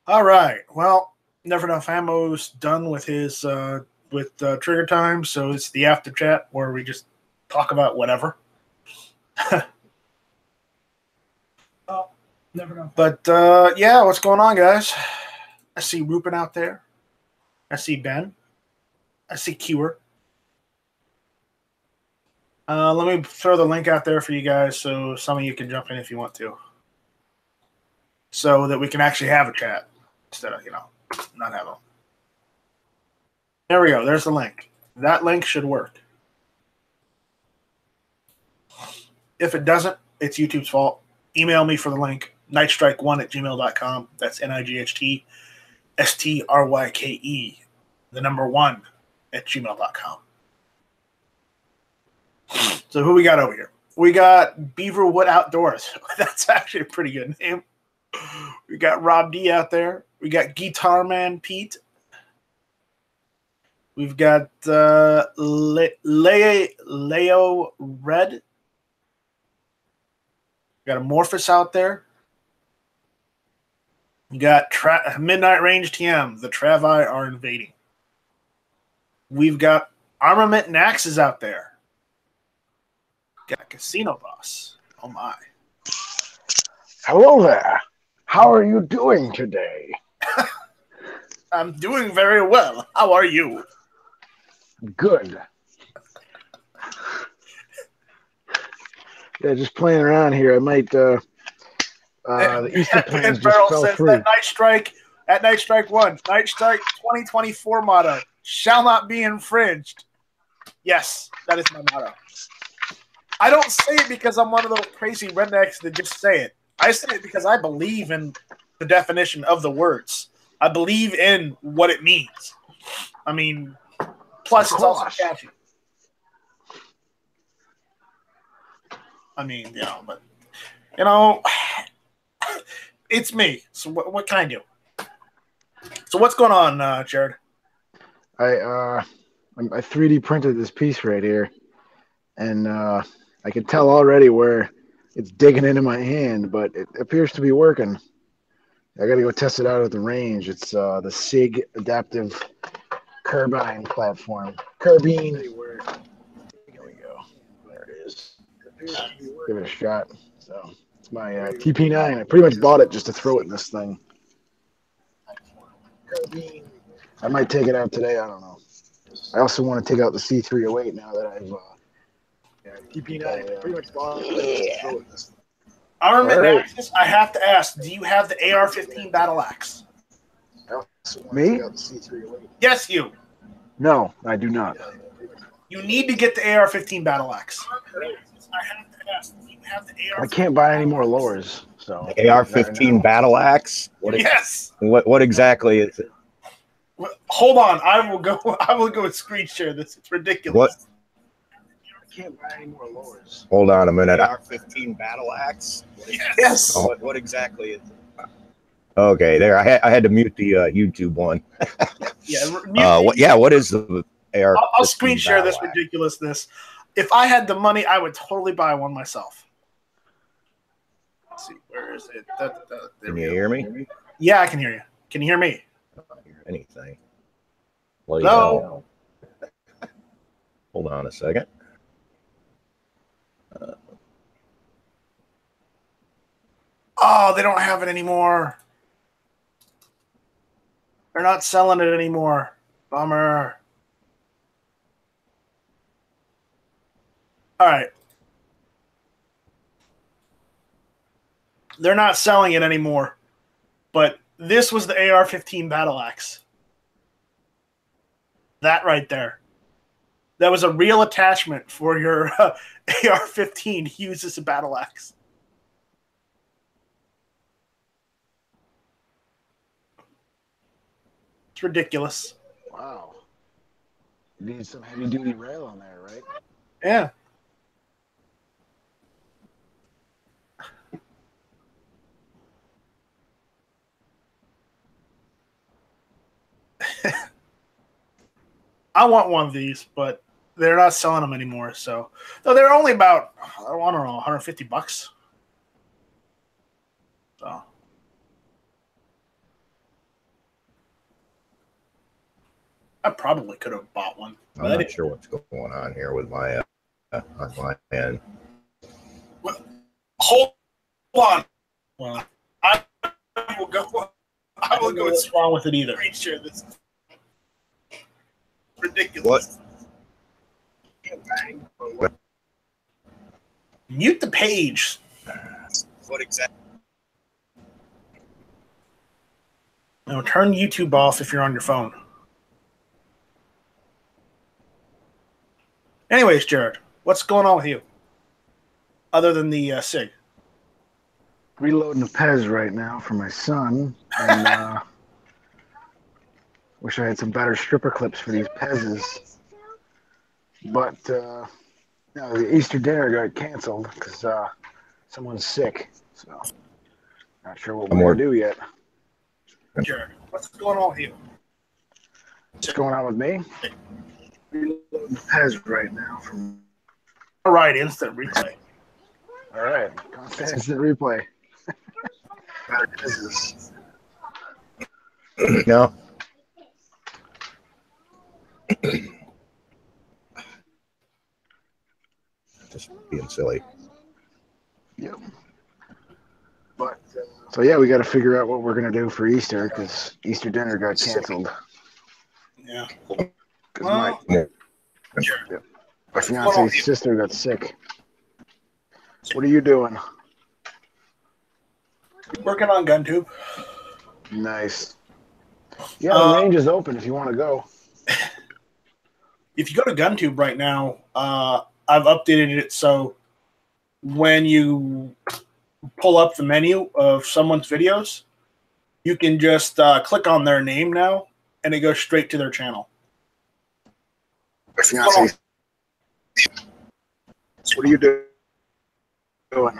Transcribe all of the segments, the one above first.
All right. Well, Never Enough Ammo's done with his trigger time, so it's the after chat where we just talk about whatever. Oh, never know. But yeah, what's going on, guys? I see Rupin out there. I see Ben. I see Kewer. Let me throw the link out there for you guys so some of you can jump in if you want to. So that we can actually have a chat instead of, not have them. There we go. There's the link. That link should work. If it doesn't, it's YouTube's fault. Email me for the link, nightstrike1@gmail.com. That's NIGHTSTRYKE, the number 1 at gmail.com. So who we got over here? We got Beaverwood Outdoors. That's actually a pretty good name. We got Rob D out there. We got Guitar Man Pete. We've got Leo Red. We got Amorphous out there. We got Midnight Range TM. The Travi are invading. We've got Armament and Axes out there. Got Casino Boss. Oh my. Hello there. How are you doing today? I'm doing very well. How are you? Good. Yeah, just playing around here. I might the Easter plans just fell through. That Night Strike 1, Night Strike 2024 motto shall not be infringed. Yes, that is my motto. I don't say it because I'm one of those crazy rednecks that just say it. I say it because I believe in the definition of the words. I believe in what it means. I mean, plus it's also catchy. I mean, but it's me. So what can I do? So what's going on, Jared? I 3D printed this piece right here, and I can tell already where it's digging into my hand, but it appears to be working. I got to go test it out at the range. It's the SIG Adaptive Carbine platform. Carbine. Here we go. There it is. Give it a shot. So it's my TP9. I pretty much bought it just to throw it in this thing. I might take it out today. I don't know. I also want to take out the C308 now that I've TP9. Pretty much bought it. Armament Axis, I have to ask, do you have the AR-15 battle axe? Me? Yes, you. No, I do not. You need to get the AR-15 battle axe. I have to ask, do you have the AR-15? I can't buy any more lowers. So AR-15 battle axe? Yes. What exactly is it? Hold on, I will go and screen share this. It's ridiculous. What? I can't buy any more lowers. Hold on a minute. AR-15 battle axe? Yes. Oh, what exactly is it? Okay, there. I had to mute the YouTube one. What is the AR? I'll screen share this ridiculousness. If I had the money, I would totally buy one myself. Let's see, where is it? Can you hear me? Yeah, I can hear you. Can you hear me? I don't hear anything. Hello? Hold on a second. Oh, they don't have it anymore. They're not selling it anymore. Bummer. All right. They're not selling it anymore. But this was the AR-15 battle axe. That right there. That was a real attachment for your AR-15 used as a battle axe. It's ridiculous. Wow. You need some heavy duty rail on there, right? Yeah. I want one of these, but they're not selling them anymore. So, no, they're only about, I don't know, $150. So, I probably could have bought one. I'm not sure what's going on here with my on my end. Hold on. Well, I will go. I will go. What's wrong with it either? Pretty sure this is ridiculous. What? Mute the page. What exactly? No, turn YouTube off if you're on your phone. Anyways, Jared, what's going on with you? Other than the SIG. Reloading a Pez right now for my son, and wish I had some better stripper clips for these Pez's. But the Easter dinner got canceled because someone's sick, so not sure what we're gonna do yet. Jared, what's going on with you? What's going on with me? Reloading the Pez right now from. All right, instant replay. All right, constant instant replay. Better Pez's. No. Just being silly. Yep. But so yeah, we got to figure out what we're gonna do for Easter because Easter dinner got canceled. Yeah. My fiance's sister got sick. What are you doing? Working on GunTube. Nice. Yeah, the range is open if you want to go. If you go to GunTube right now, I've updated it so when you pull up the menu of someone's videos, you can just click on their name now, and it goes straight to their channel. Fiance. What are you doing?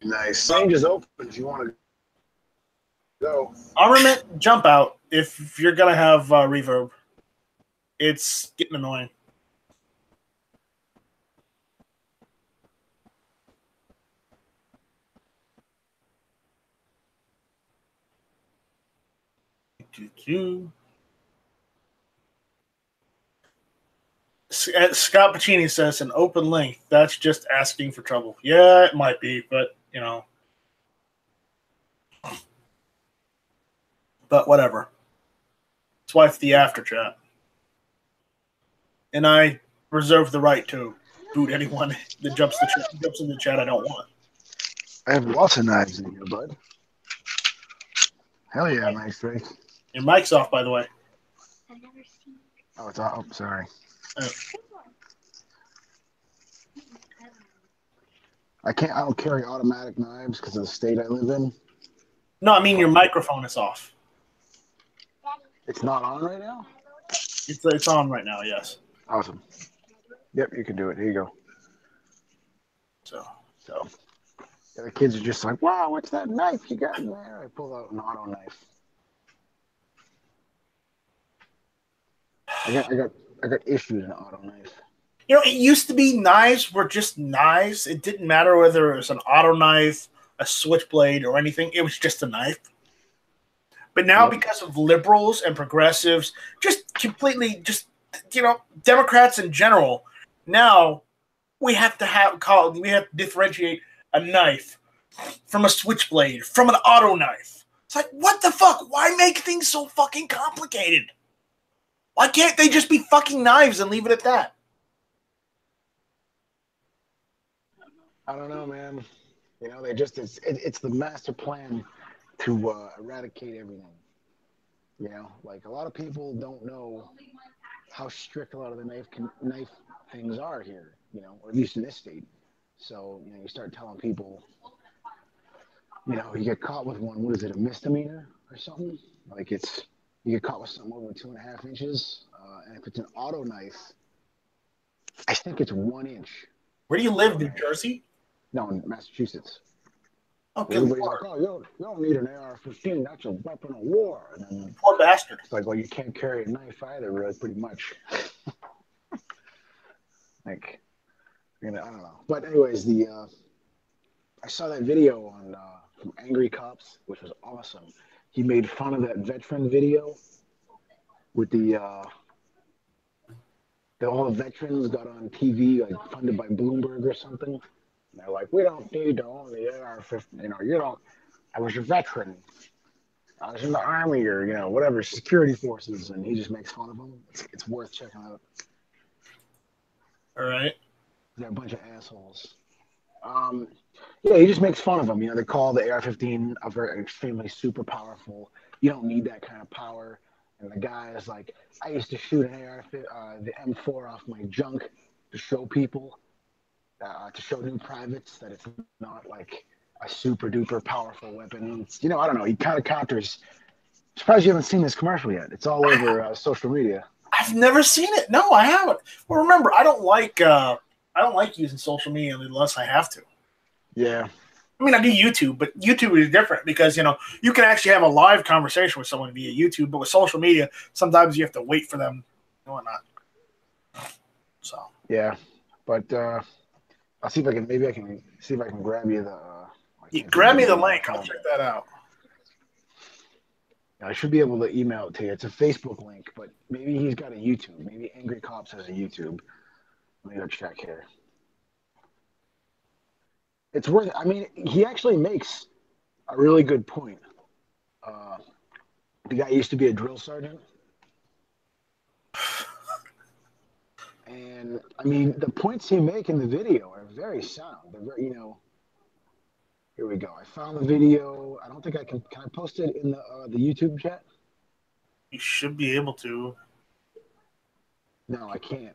Nice. Range is open if you want to go. Armament, jump out if you're going to have reverb. It's getting annoying. Scott Pacini says an open link. That's just asking for trouble. Yeah, it might be, but you know. But whatever. That's why it's the after chat. And I reserve the right to boot anyone that jumps in the chat I don't want. I have lots of knives in here, bud. Hell yeah, nice Drake. Your mic's off, by the way. I've never seen. Oh, it's off. Oh, sorry. I don't carry automatic knives because of the state I live in. No, I mean your microphone is off. It's not on right now? It's on right now, yes. Awesome. Yep, you can do it. Here you go. So yeah, the kids are just like, wow, what's that knife you got in there? I pull out an auto knife. I got issued an auto knife. You know, it used to be knives were just knives. It didn't matter whether it was an auto knife, a switchblade, or anything. It was just a knife. But now, because of liberals and progressives, just completely, Democrats in general, now we have to differentiate a knife from a switchblade, from an auto knife. It's like, what the fuck? Why make things so fucking complicated? Why can't they just be fucking knives and leave it at that? I don't know, man. You know, it's the master plan to eradicate everything. You know, like a lot of people don't know how strict a lot of the knife things are here, you know, or at least in this state. So, you know, you start telling people, you know, you get caught with one, what is it, a misdemeanor or something? Like you get caught with something over 2.5 inches. And if it's an auto knife, I think it's 1 inch. Where do you live, New Jersey? No, in Massachusetts. Okay. Everybody's like, oh, you don't need an AR-15. That's a weapon of war. And then Poor bastard. it's like, well, you can't carry a knife either, really, pretty much. Like, you know, I don't know. But anyways, I saw that video on from Angry Cops, which was awesome. he made fun of that veteran video with all the veterans got on TV, like funded by Bloomberg or something. And they're like, we don't need to own the AR-15. You don't. I was a veteran. I was in the army or whatever security forces, and he just makes fun of them. It's worth checking out. All right. They're a bunch of assholes. Yeah, he just makes fun of them. They call the AR-15 a very extremely super powerful. You don't need that kind of power. And the guy is like, I used to shoot an the M4 off my junk to show people, to show new privates that it's not like a super duper powerful weapon. It's, I don't know. He kind of counters. Surprised you haven't seen this commercial yet. It's all over social media. I've never seen it. No, I haven't. Well, remember, I don't like using social media unless I have to. Yeah. I mean, I do YouTube, but YouTube is different because, you can actually have a live conversation with someone via YouTube, but with social media, sometimes you have to wait for them and whatnot. So. Yeah, but I'll see if I can grab you grab me the link. I'll check that out. I should be able to email it to you. It's a Facebook link, but maybe he's got a YouTube. Maybe Angry Cops has a YouTube. Let me go check here. It's worth. I mean, he actually makes a really good point. The guy used to be a drill sergeant, and I mean, the points he make in the video are very sound. They're very, Here we go. I found the video. I don't think I can. Can I post it in the YouTube chat? You should be able to. No, I can't.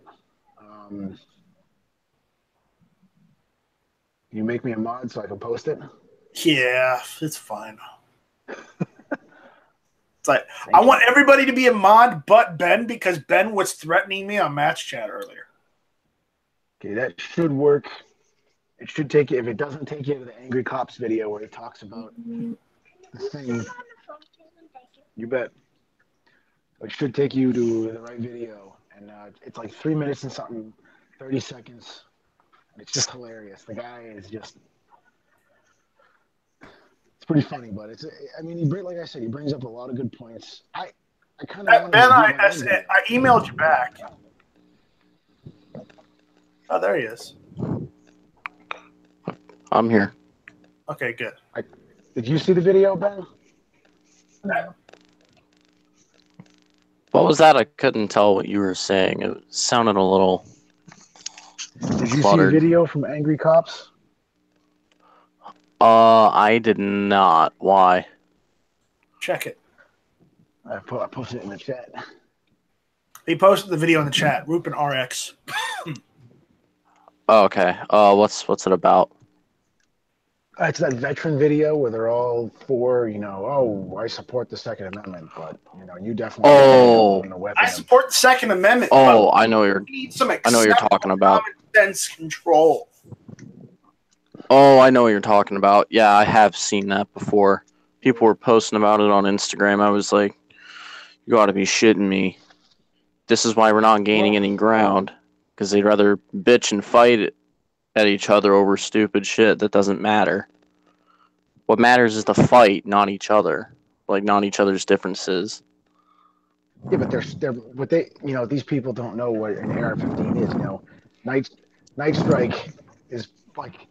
Can you make me a mod so I can post it? Yeah, it's fine. It's like I want everybody to be a mod but Ben because Ben was threatening me on Match Chat earlier. Okay, that should work. It should take you. If it doesn't take you to the Angry Cops video where he talks about the thing, you bet. It should take you to the right video, and it's like 3 minutes and something, 30 seconds. It's just hilarious. The guy is just. It's pretty funny, but I mean, like I said, he brings up a lot of good points. I kind of. Ben, I emailed you back. Oh, there he is. I'm here. Okay, good. Did you see the video, Ben? No. What was that? I couldn't tell what you were saying. It sounded a little. Did you cluttered. see a video from Angry Cops? I did not. Why? Check it. I posted it in the chat. He posted the video in the chat. Rupin RX. Oh, okay. What's it about? It's that veteran video where they're all for, I support the Second Amendment, but you definitely own a weapon. I support the Second Amendment. Oh, I know you're talking about. Common sense control. Oh, I know what you're talking about. Yeah, I have seen that before. People were posting about it on Instagram. I was like, you got to be shitting me. This is why we're not gaining any ground, because they'd rather bitch and fight at each other over stupid shit that doesn't matter. What matters is the fight, not each other. Like, not each other's differences. Yeah, but these people don't know what an AR-15 is. Night Strike is like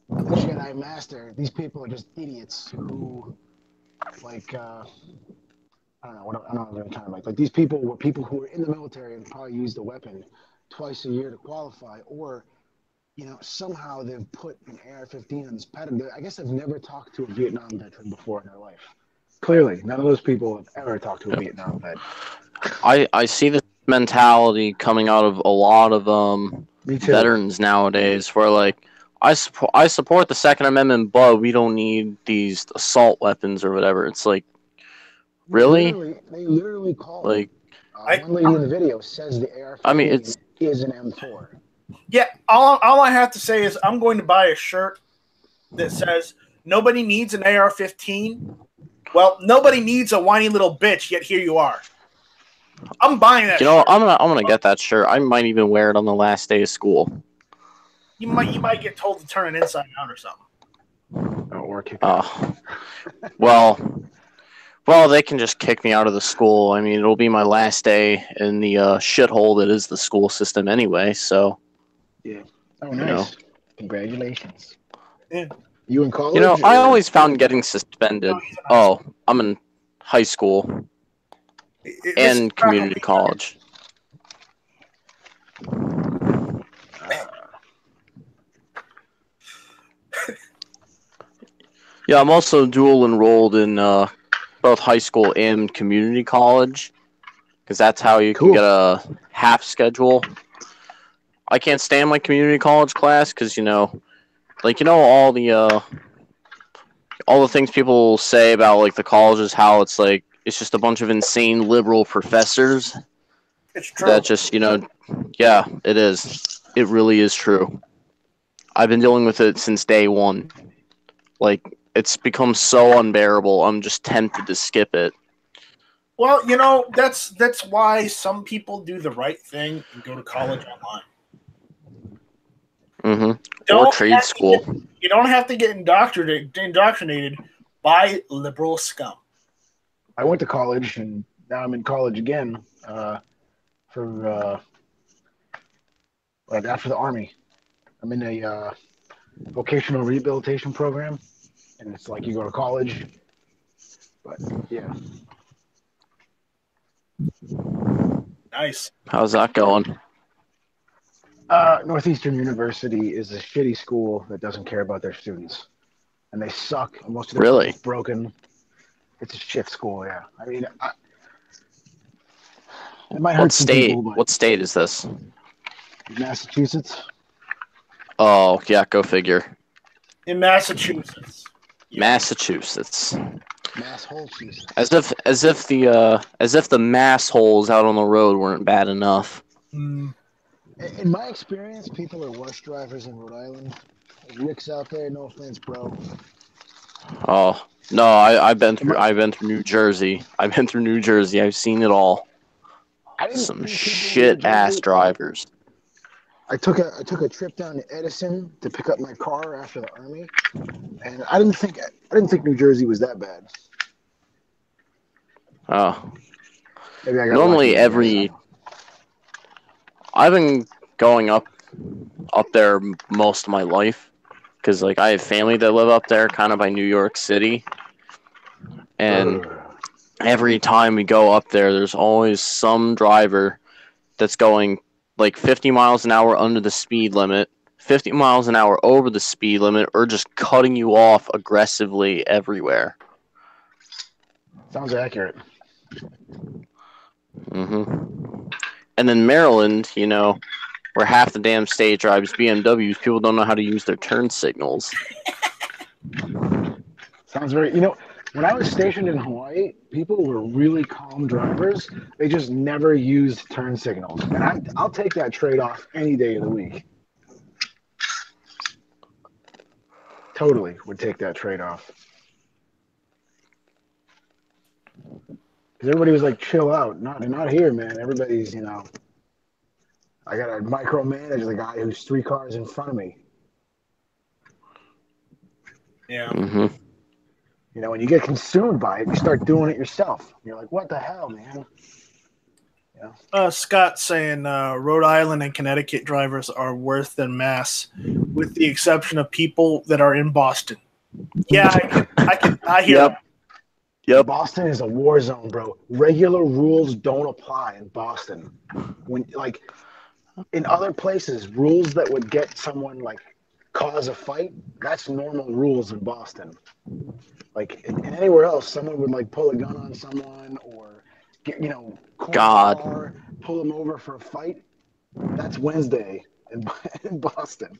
the Jedi Master. These people are just idiots who, like, I don't know what I'm trying to make. Like, these people were people who were in the military and probably used a weapon twice a year to qualify, or somehow they've put an AR-15 on this pattern. I guess they've never talked to a Vietnam veteran before in their life. Clearly, none of those people have ever talked to a Vietnam vet. I see this mentality coming out of a lot of veterans nowadays, where like I support the Second Amendment, but we don't need these assault weapons or whatever. It's like, really? They literally call like. One lady in the video says the AR-15 is an M4. Yeah, all I have to say is I'm going to buy a shirt that says nobody needs an AR-15. Well, nobody needs a whiny little bitch, yet here you are. I'm buying that shirt. I'm gonna get that shirt. I might even wear it on the last day of school. You might get told to turn it inside out or something. Or kick well, Well, they can just kick me out of the school. I mean, it'll be my last day in the shithole that is the school system anyway. So, Oh, know. nice. Congratulations. Yeah. You in college? you know, I or- always found getting suspended. No, he's in high school. Oh, I'm in high school This and is community college. Yeah, I'm also dual enrolled in both high school and community college because that's how you can Cool. get a half schedule. I can't stand my community college class because all the things people say about like the colleges, how it's like it's just a bunch of insane liberal professors It's true. that just yeah, it is. It really is true. I've been dealing with it since day one. Like, it's become so unbearable. I'm just tempted to skip it. Well, that's why some people do the right thing and go to college online. Mm-hmm. Or Don't trade have to school. You don't have to get indoctrinated by liberal scum. I went to college, and now I'm in college again for right after the Army. I'm in a vocational rehabilitation program, and it's like you go to college. But yeah, Nice. How's that going? Northeastern University is a shitty school that doesn't care about their students, and they suck. And most of their Really? stuff is broken. It's a shit school. Yeah, I mean, it might hurt What some state? people, but What state is this? Massachusetts. Oh, yeah, go figure. In Massachusetts. Massachusetts. Massachusetts. As if the mass holes out on the road weren't bad enough. Mm. In my experience, people are worse drivers in Rhode Island. Rick's out there, no offense, bro. Oh no, I've been through New Jersey. I've been through New Jersey. I've seen it all. I didn't Some think people in New shit ass Jersey- drivers. I took a trip down to Edison to pick up my car after the Army, and I didn't think New Jersey was that bad. Oh, Maybe I got normally lucky. I've been going up there most of my life because like I have family that live up there, kind of by New York City, and every time we go up there, there's always some driver that's going like 50 miles an hour under the speed limit, 50 miles an hour over the speed limit, or just cutting you off aggressively everywhere. Sounds accurate. Mm-hmm. And then Maryland, where half the damn state drives BMWs, people don't know how to use their turn signals. Sounds very. When I was stationed in Hawaii, people were really calm drivers. They just never used turn signals, and I'll take that trade-off any day of the week. Totally would take that trade-off. Because everybody was like, chill out. Not here, man. Everybody's, I got to micromanage the guy who's 3 cars in front of me. Yeah. Mm-hmm. When you get consumed by it, you start doing it yourself. You're like, what the hell, man? Scott saying Rhode Island and Connecticut drivers are worse than Mass, with the exception of people that are in Boston. Yeah, I hear. Yep. Yep. Boston is a war zone, bro. Regular rules don't apply in Boston. When in other places, rules that would get someone cause a fight, that's normal rules in Boston. Anywhere else, someone would pull a gun on someone or get corner God. a car, pull them over for a fight. That's Wednesday in Boston.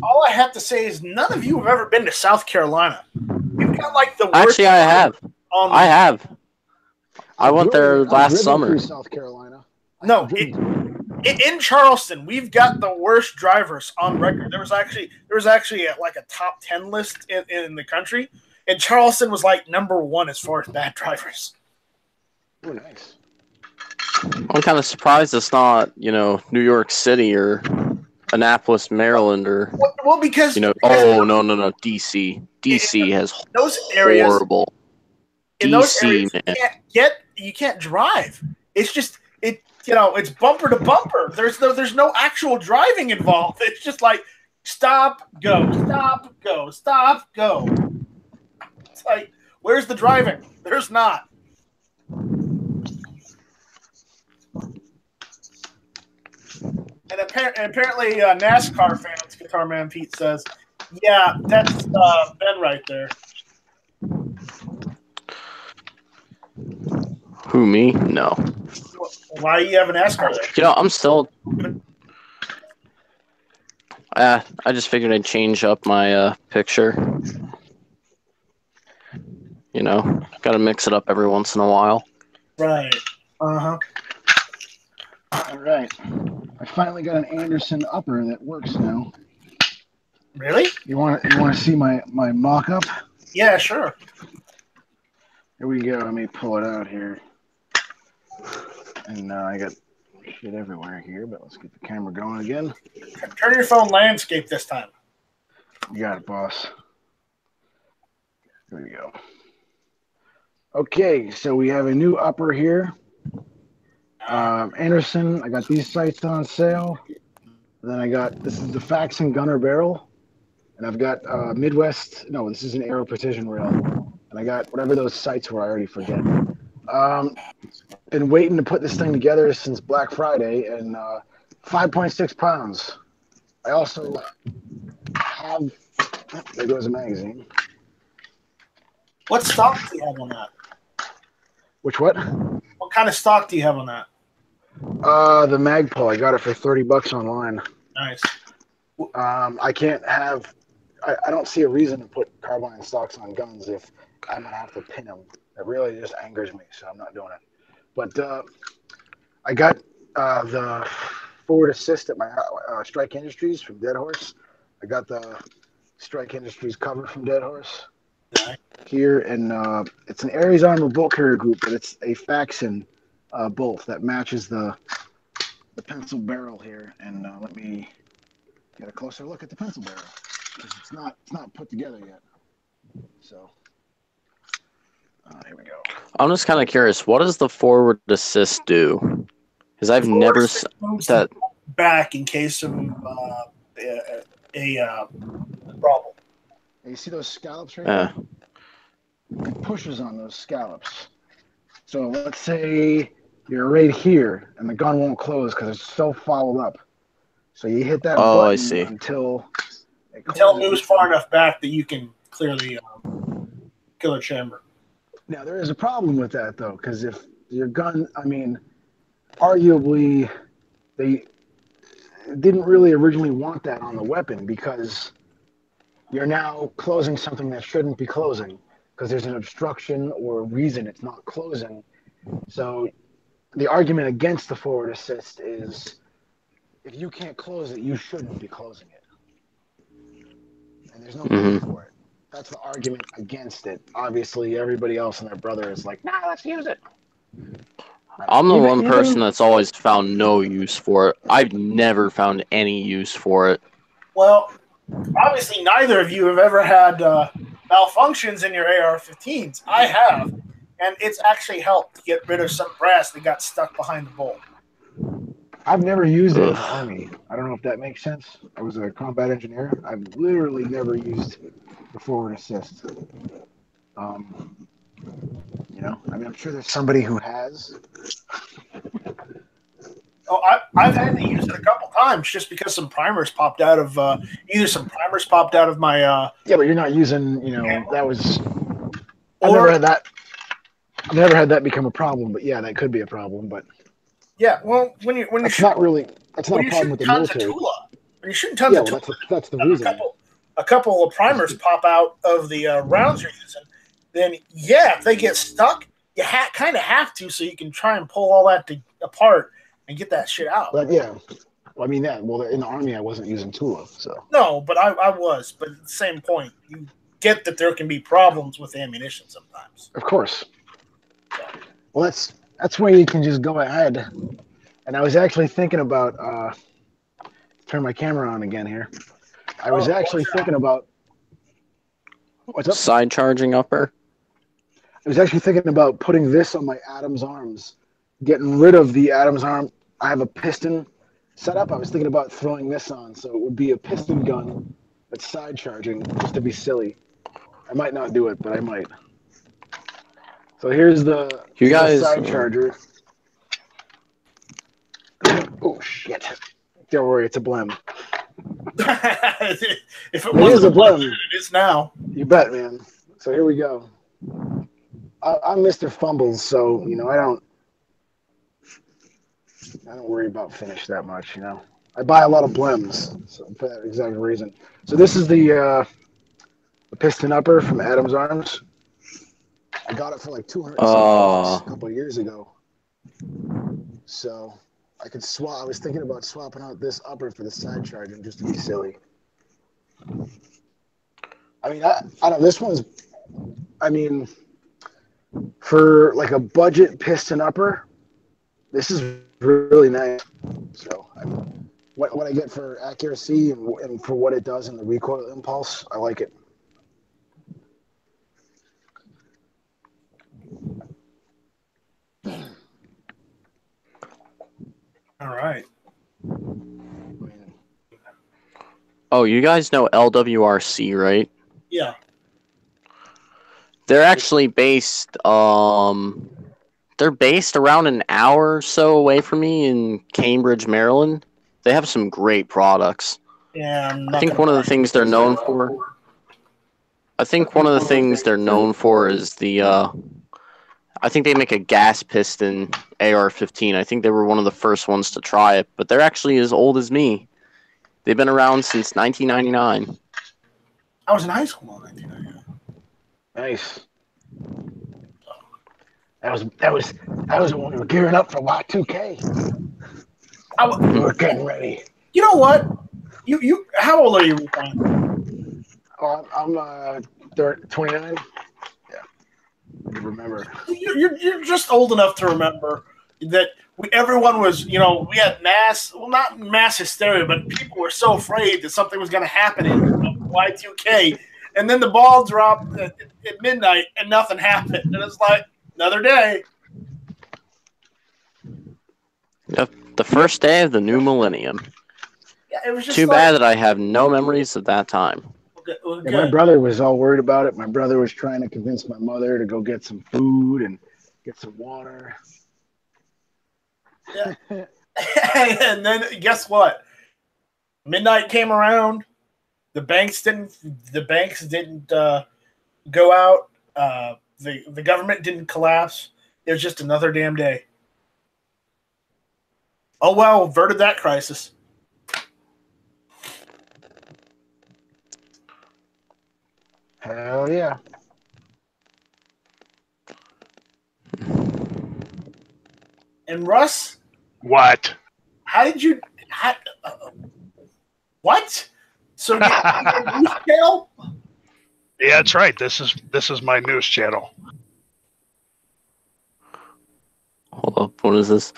All I have to say is none of you have ever been to South Carolina. You've got the worst. Actually, I have. I have. I went there I've last driven summer. through South Carolina. No, in Charleston, we've got the worst drivers on record. There was actually a top 10 list in the country, and Charleston was number 1 as far as bad drivers. Oh, nice. I'm kind of surprised it's not, New York City or Annapolis, Maryland, or Well, because no, DC. DC has those areas. horrible. in those DC, areas, man. you can't drive. It's just it's bumper to bumper. There's no actual driving involved. It's just like stop, go, stop, go, stop, go. It's like, where's the driving? There's not. And apparently, NASCAR fans, Guitar Man Pete says, "Yeah, that's Ben right there." Who, me? No. Why do you have a NASCAR there? I'm still. I just figured I'd change up my picture. Gotta mix it up every once in a while. Right. Uh-huh. All right. I finally got an Anderson upper that works now. Really? You want to see my mock-up? Yeah, sure. Here we go. Let me pull it out here. And I got shit everywhere here, but let's get the camera going again. Turn your phone landscape this time. You got it, boss. Here we go. Okay, so we have a new upper here. Anderson, I got these sights on sale. Then this is the Faxon Gunner barrel. And I've got Midwest, no, this is an Aero Precision rail. And I got whatever those sights were, I already forget. Been waiting to put this thing together since Black Friday, and 5.6 pounds. I also have, there goes a magazine. What stock do you have on that? Which what? What kind of stock do you have on that? The Magpul. I got it for $30 online. Nice. I can't have. I don't see a reason to put carbine stocks on guns if I'm gonna have to pin them. It really just angers me, so I'm not doing it. But I got the forward assist at my Strike Industries from Dead Horse. I got the Strike Industries cover from Dead Horse here, and it's an Aries Armor bolt carrier group, but it's a Faxon bolt that matches the pencil barrel here. And let me get a closer look at the pencil barrel, because it's not put together yet. So here we go. I'm just kind of curious. What does the forward assist do? Because I've never that back in case of a problem. You see those scallops right there? It pushes on those scallops. So let's say you're right here, and the gun won't close because it's so fouled up. So you hit that button I see. until it moves far enough back that you can clearly kill a chamber. Now, there is a problem with that, though, because if your gun, arguably, they didn't really originally want that on the weapon, because you're now closing something that shouldn't be closing, because there's an obstruction or a reason it's not closing. So the argument against the forward assist is, if you can't close it, you shouldn't be closing it. And there's no reason for it. That's the argument against it. Obviously, everybody else and their brother is like, nah, let's use it. I'm the one person that's always found no use for it. I've never found any use for it. Well, obviously, neither of you have ever had malfunctions in your AR-15s. I have, and it's actually helped to get rid of some brass that got stuck behind the bolt. I've never used it in the Army. I don't know if that makes sense. I was a combat engineer. I've literally never used the forward assist. I'm sure there's somebody who has. Oh, I've had to use it a couple times just because some primers popped out of my. Yeah, but you're not using. That was. I've never had that become a problem, but yeah, that could be a problem. But yeah, well, when you that's not a problem with the military. When you're shooting tons of Tula, that's the reason. A couple of primers pop out of the rounds you're using. Then if they get stuck, you kind of have to, so you can try and pull all that apart and get that shit out. But yeah, in the Army I wasn't using Tula, so. No, but I was. But at the same point, you get that there can be problems with ammunition sometimes. Of course. Well, that's where you can just go ahead. And I was actually thinking about turn my camera on again here. I was actually thinking about what's up? Side charging upper. was actually thinking about putting this on my Adam's arms, getting rid of the Adam's arm. I have a piston set up. I was thinking about throwing this on, so it would be a piston gun that's side charging, just to be silly. I might not do it, but I might. So here's the side charger. Oh shit! Don't worry, it's a blem. If it wasn't a blem, it is now. You bet, man. So here we go. I'm Mr. Fumbles, so I don't worry about finish that much. I buy a lot of blems, so for that exact reason. So this is the piston upper from Adam's Arms. I got it for like $200 a couple of years ago. So I could swap. I was thinking about swapping out this upper for the side charging just to be silly. I mean, I don't. This one's. I mean, for like a budget piston upper, this is really nice. So what I get for accuracy and for what it does in the recoil impulse, I like it. All right. Oh, you guys know LWRC, right? Yeah. They're actually based they're based around an hour or so away from me in Cambridge, Maryland. They have some great products. Yeah, I think one of the things they're known for is the I think they make a gas piston AR-15. I think they were one of the first ones to try it, but they're actually as old as me. They've been around since 1999. I was in high school in 1999. Nice. That was when we were gearing up for Y2K. We were getting ready. You know what? You how old are you, Rufon? Oh, I'm 29. Yeah. I remember. You're just old enough to remember that everyone was, we had not mass hysteria, but people were so afraid that something was going to happen in Y2K. And then the ball dropped at midnight and nothing happened. And it's like, another day. Yep, the first day of the new millennium. Yeah, it was just too bad that I have no memories of that time. Yeah, my brother was all worried about it. My brother was trying to convince my mother to go get some food and get some water. Yeah. And then guess what? Midnight came around. The banks didn't go out. The government didn't collapse. It was just another damn day. Oh well, averted that crisis. Hell yeah. And Russ? What? How did you... what? So you have a news channel? Yeah, that's right. This is my news channel. Hold up, what is this?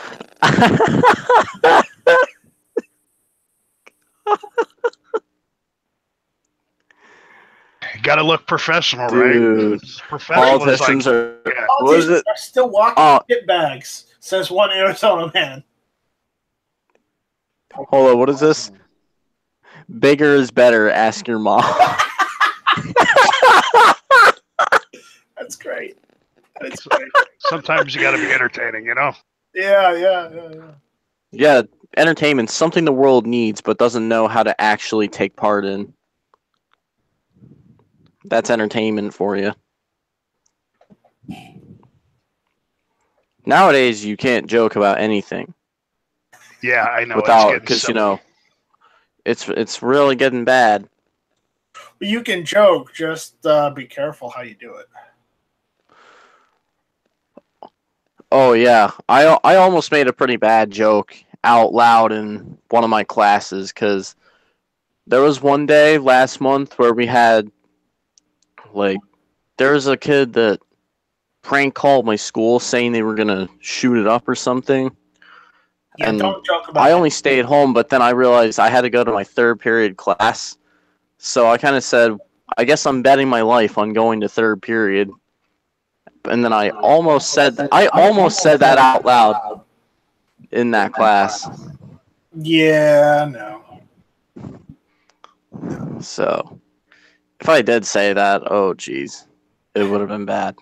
Got to look professional, dude, right? Professional politicians are. Yeah. What is it? Are still walking pit bags, says one Arizona man. Hold on, what is this? Bigger is better. Ask your mom. That's great. That's great. Sometimes you got to be entertaining, Yeah. Yeah, entertainment's something the world needs, but doesn't know how to actually take part in. That's entertainment for you. Nowadays, you can't joke about anything. Yeah, I know. Without, because it's really getting bad. You can joke, just be careful how you do it. Oh yeah, I almost made a pretty bad joke out loud in one of my classes because there was one day last month where we had there was a kid that prank called my school saying they were gonna shoot it up or something. Yeah, and don't joke about I only stayed home, but then I realized I had to go to my third period class, so I kind of said, I guess I'm betting my life on going to third period. and then I almost said that out loud in that class. Yeah, no. So, if I did say that, oh geez, it would have been bad.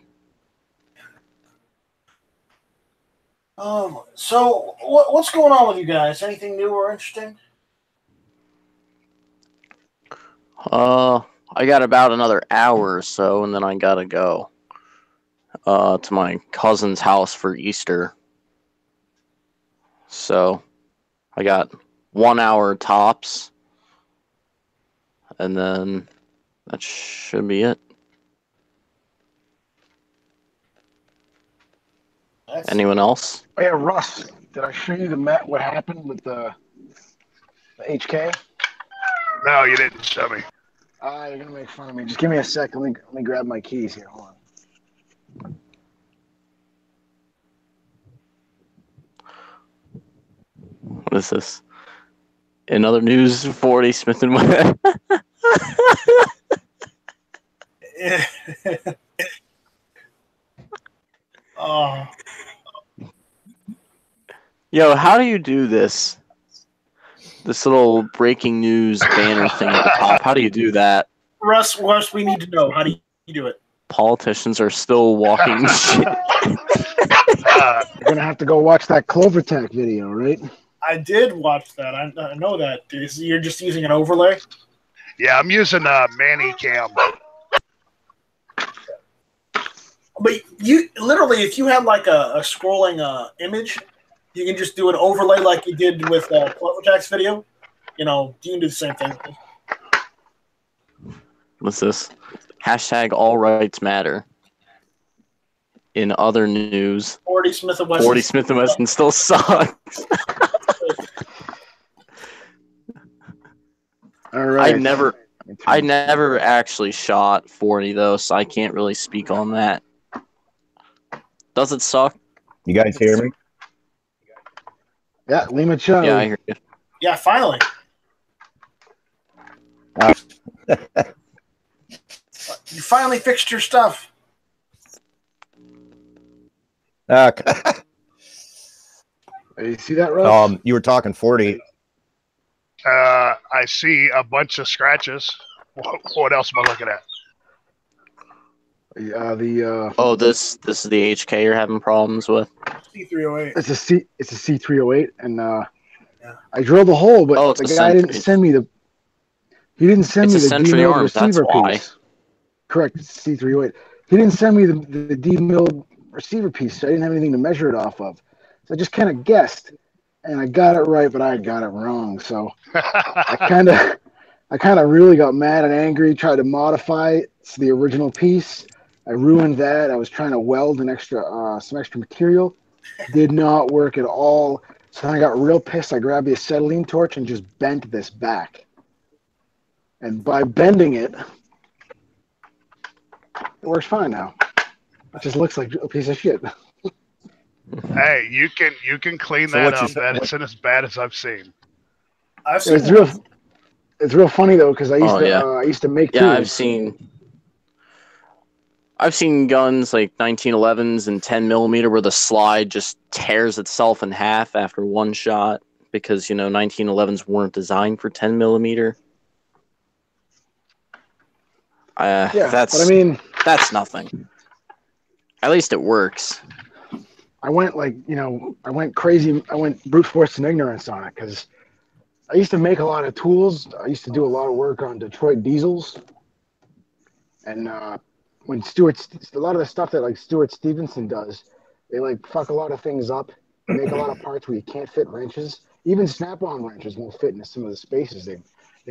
So what's going on with you guys? Anything new or interesting? I got about another hour or so, and then I gotta go to my cousin's house for Easter. So, I got 1 hour tops, and then that should be it. Anyone else? Oh, yeah, Russ, did I show you what happened with the HK? No, you didn't show me. You're gonna make fun of me. Just give me a sec. Let me grab my keys here. Hold on. What is this? In other news, 40 Smith and Wesson. Oh. Yo, how do you do this? This little breaking news banner thing at the top. How do you do that? Russ, we need to know. How do you do it? Politicians are still walking shit. You're gonna have to go watch that Clovertech video, right? I did watch that. I know that. You're just using an overlay? Yeah, I'm using Manny Cam. But you literally, if you had like a scrolling image, you can just do an overlay like you did with Cloverjack's video. You can do the same thing. What's this? Hashtag all rights matter. In other news, 40 Smith and Wesson. 40 Smith and Wesson still sucks. All right. I never actually shot 40 though, so I can't really speak on that. Does it suck? You guys hear me? Yeah, Lima Cho. Yeah, I hear you. Yeah, finally. You finally fixed your stuff. You see that, Russ? You were talking 40. I see a bunch of scratches. What else am I looking at? This is the HK you're having problems with. C308. It's a C308, and I drilled a hole, but the guy didn't send me the. He didn't send me the D-milled receiver piece. Correct, it's C308. He didn't send me the D-milled receiver piece, so I didn't have anything to measure it off of. So I just kind of guessed, and I got it right, but I got it wrong. So I kind of really got mad and angry. Tried to modify it to the original piece. I ruined that. I was trying to weld some extra material. Did not work at all. So then I got real pissed. I grabbed the acetylene torch and just bent this back. And by bending it, it works fine now. It just looks like a piece of shit. Hey, you can clean that up. That isn't as bad as I've seen. It's real funny though, because I used to make tools. I've seen guns like 1911s and 10 millimeter where the slide just tears itself in half after one shot because 1911s weren't designed for 10 millimeter. That's nothing. At least it works. I went I went crazy. I went brute force and ignorance on it because I used to make a lot of tools. I used to do a lot of work on Detroit diesels. And when a lot of the stuff that like Stuart Stevenson does, they like fuck a lot of things up, make a lot of parts where you can't fit wrenches. Even Snap-on wrenches won't fit into some of the spaces they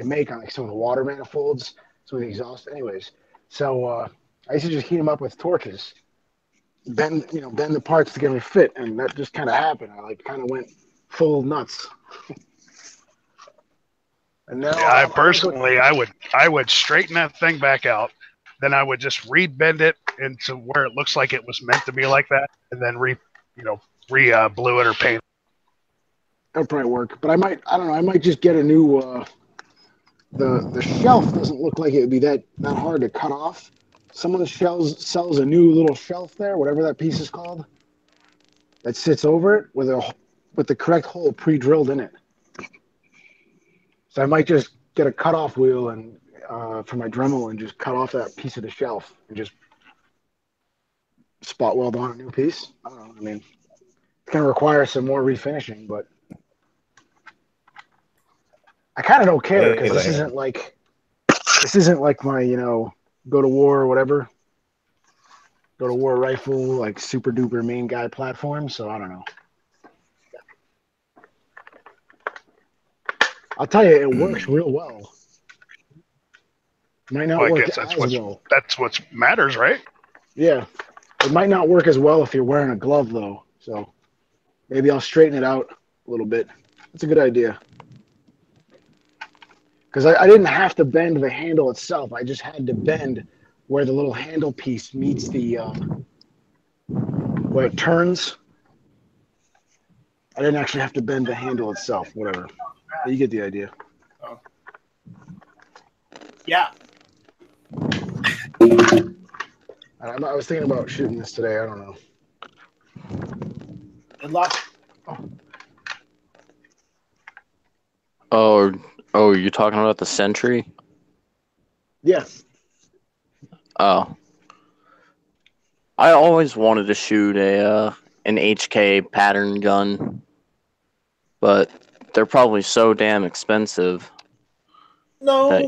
make on like some of the water manifolds, some of the exhaust. Anyways, so I used to just heat them up with torches, bend the parts to get them to fit, and that just kind of happened. I like kind of went full nuts. And now, I would straighten that thing back out. Then I would just rebend it into where it looks like it was meant to be like that, and then blue it or paint. That'll probably work. But I might just get a new. The shelf doesn't look like it would be that hard to cut off. someone sells a new little shelf there, whatever that piece is called, that sits over it with the correct hole pre-drilled in it. So I might just get a cutoff wheel and for my Dremel and just cut off that piece of the shelf and just spot weld on a new piece. I don't know. I mean, it's going to require some more refinishing, but I kind of don't care because this isn't like my, go to war or whatever. Go to war rifle, like super duper main guy platform. So I don't know. I'll tell you, it works real well. Might not Well, I work guess as well. that's what matters, right? Yeah. It might not work as well if you're wearing a glove, though. So maybe I'll straighten it out a little bit. That's a good idea. Because I didn't have to bend the handle itself. I just had to bend where the little handle piece meets the, where it turns. I didn't actually have to bend the handle itself, whatever. You get the idea. Yeah. I was thinking about shooting this today. I don't know. Good luck. Oh, you're talking about the Sentry? Yeah. Oh. I always wanted to shoot an HK pattern gun, but they're probably so damn expensive No. that,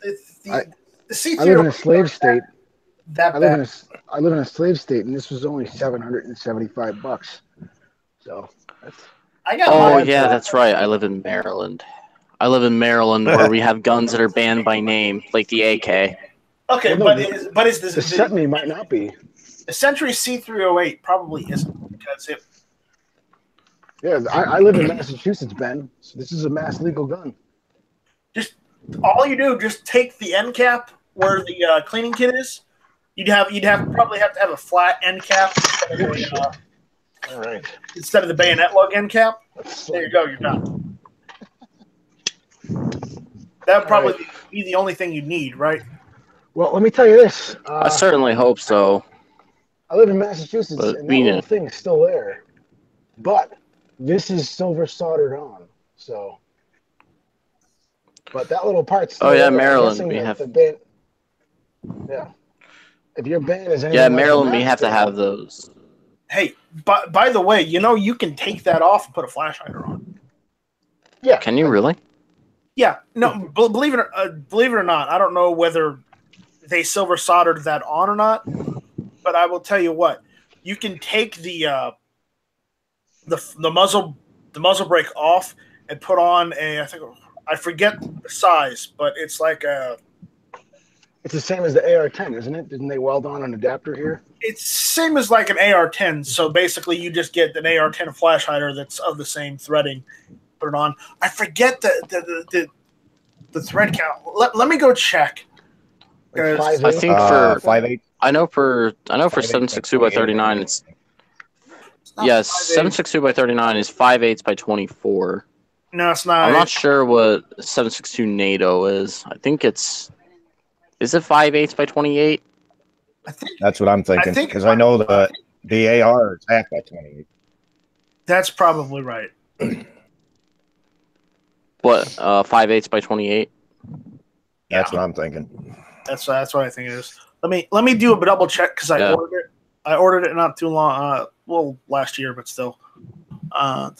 The C3 I live in a slave state. That I bad. live in a slave state, and this was only $775. So that's I got Oh, mine. yeah, that's right. I live in Maryland. Where we have guns that are banned by name, like the AK. Okay, Well, no, but is this the Sentry might not be. the Century C308 probably isn't because it. Yeah, I live in Massachusetts, Ben. So this is a mass legal gun. Just all you do, just take the end cap where the cleaning kit is. You'd probably have to have a flat end cap All right. instead of the bayonet lug end cap. There you go, you're done. That would probably be the only thing you need, right? Well, let me tell you this. I certainly hope so. I live in Massachusetts, But and that being little a- thing is still there. But this is silver soldered on, so. But that little part's still Oh, yeah, there. I'm Maryland, guessing we that have- the band. Yeah. If your band is anything Yeah, like Maryland, we that, have to have those. Hey, by the way, you can take that off and put a flash hider on. Yeah. Can you really? Yeah, no, believe it or not, I don't know whether they silver soldered that on or not, but I will tell you what, you can take the muzzle brake off and put on I forget the size, but it's like It's the same as the AR-10, isn't it? Didn't they weld on an adapter here? it's same as like an AR-10. So basically, you just get an AR-10 flash hider that's of the same threading. Put it on. I forget the thread count. Let me go check. Like 5/8? I think for 5/8. I know for 5/8 762 by 39 it's not yes 5/8. 762 by 39 is 5/8 by 24. No, it's not. I'm not sure what 762 NATO is. I think is it 5/8 by 28? I think That's what I'm thinking think- because I know the AR is half by 28. that's probably right. What 5/8 by 28? That's what I'm thinking. That's what I think it is. Let me do a double check because Yeah. ordered it. I ordered it not too long. Last year, but still. I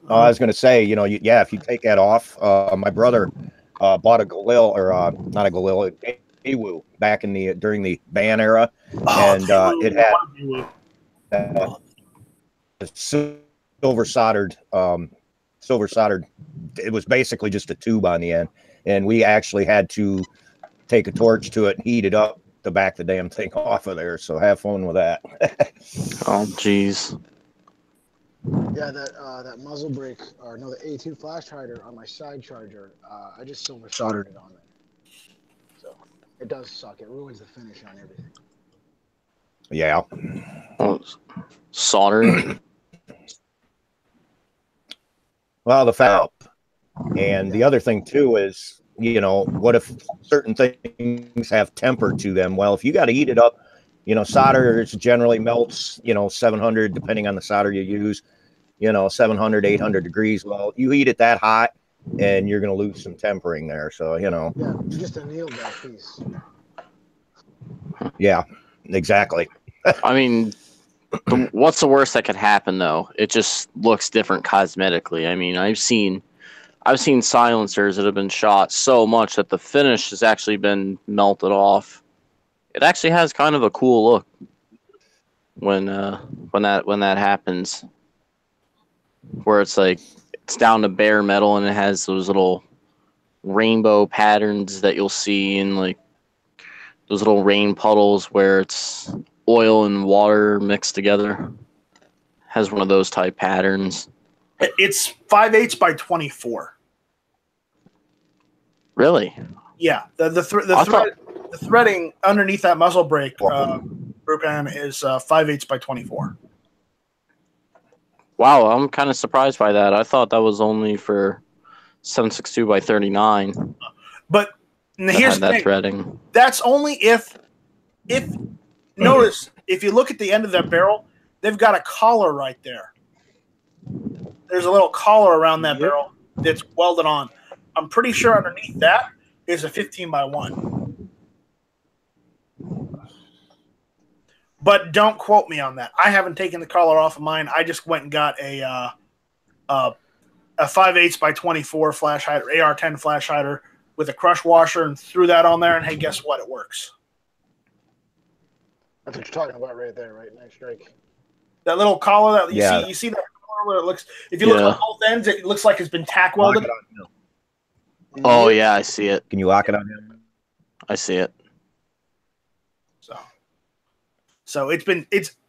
was going to say, if you take that off, my brother bought a Galil or not a Galil, Daewoo back in during the ban era, and it had silver soldered. It was basically just a tube on the end, and we actually had to take a torch to it and heat it up to back the damn thing off of there. So have fun with that. Oh jeez. Yeah, that muzzle brake, or no, the A2 flash hider on my side charger, I just silver soldered it on there. So it does suck. It ruins the finish on everything. Yeah. Oh, solder. Well, the foul. And the other thing too is what if certain things have temper to them? Well, if you got to heat it up, solder generally melts, 700, depending on the solder you use, 700, 800 degrees. Well, you heat it that hot and you're going to lose some tempering there. So, Yeah, just annealed that piece. Yeah, exactly. I mean, what's the worst that could happen though? It just looks different cosmetically. I mean, I've seen silencers that have been shot so much that the finish has actually been melted off. It actually has kind of a cool look when that happens, where it's like it's down to bare metal and it has those little rainbow patterns that you'll see in like those little rain puddles where it's oil and water mixed together. Has one of those type patterns. It's 5/8 by 24. Really? Yeah. The threading underneath that muzzle brake, Brucan, is 5/8 by 24. Wow, I'm kind of surprised by that. I thought that was only for 7.62 by 39. But here's the thing. Threading. That's only if notice if you look at the end of that barrel, they've got a collar right there. There's a little collar around that barrel that's welded on. I'm pretty sure underneath that is a 15 by 1. But don't quote me on that. I haven't taken the collar off of mine. I just went and got a 5/8 by 24 flash hider, AR-10 flash hider with a crush washer and threw that on there. And hey, guess what? It works. That's what you're talking about right there, right? Nice strike. That little collar that you see that collar where it looks. If you look at both ends, it looks like it's been tack welded. Oh yeah, I see it. Can you lock it on him? I see it. So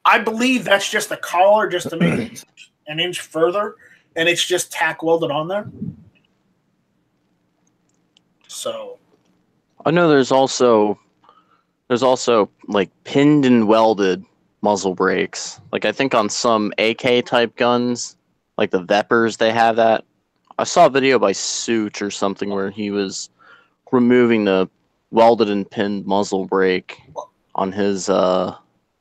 I believe that's just the collar just to make it an inch further, and it's just tack welded on there. So I know there's also like pinned and welded muzzle brakes. Like I think on some AK type guns, like the Vepers, they have that. I saw a video by Such or something where he was removing the welded and pinned muzzle brake on his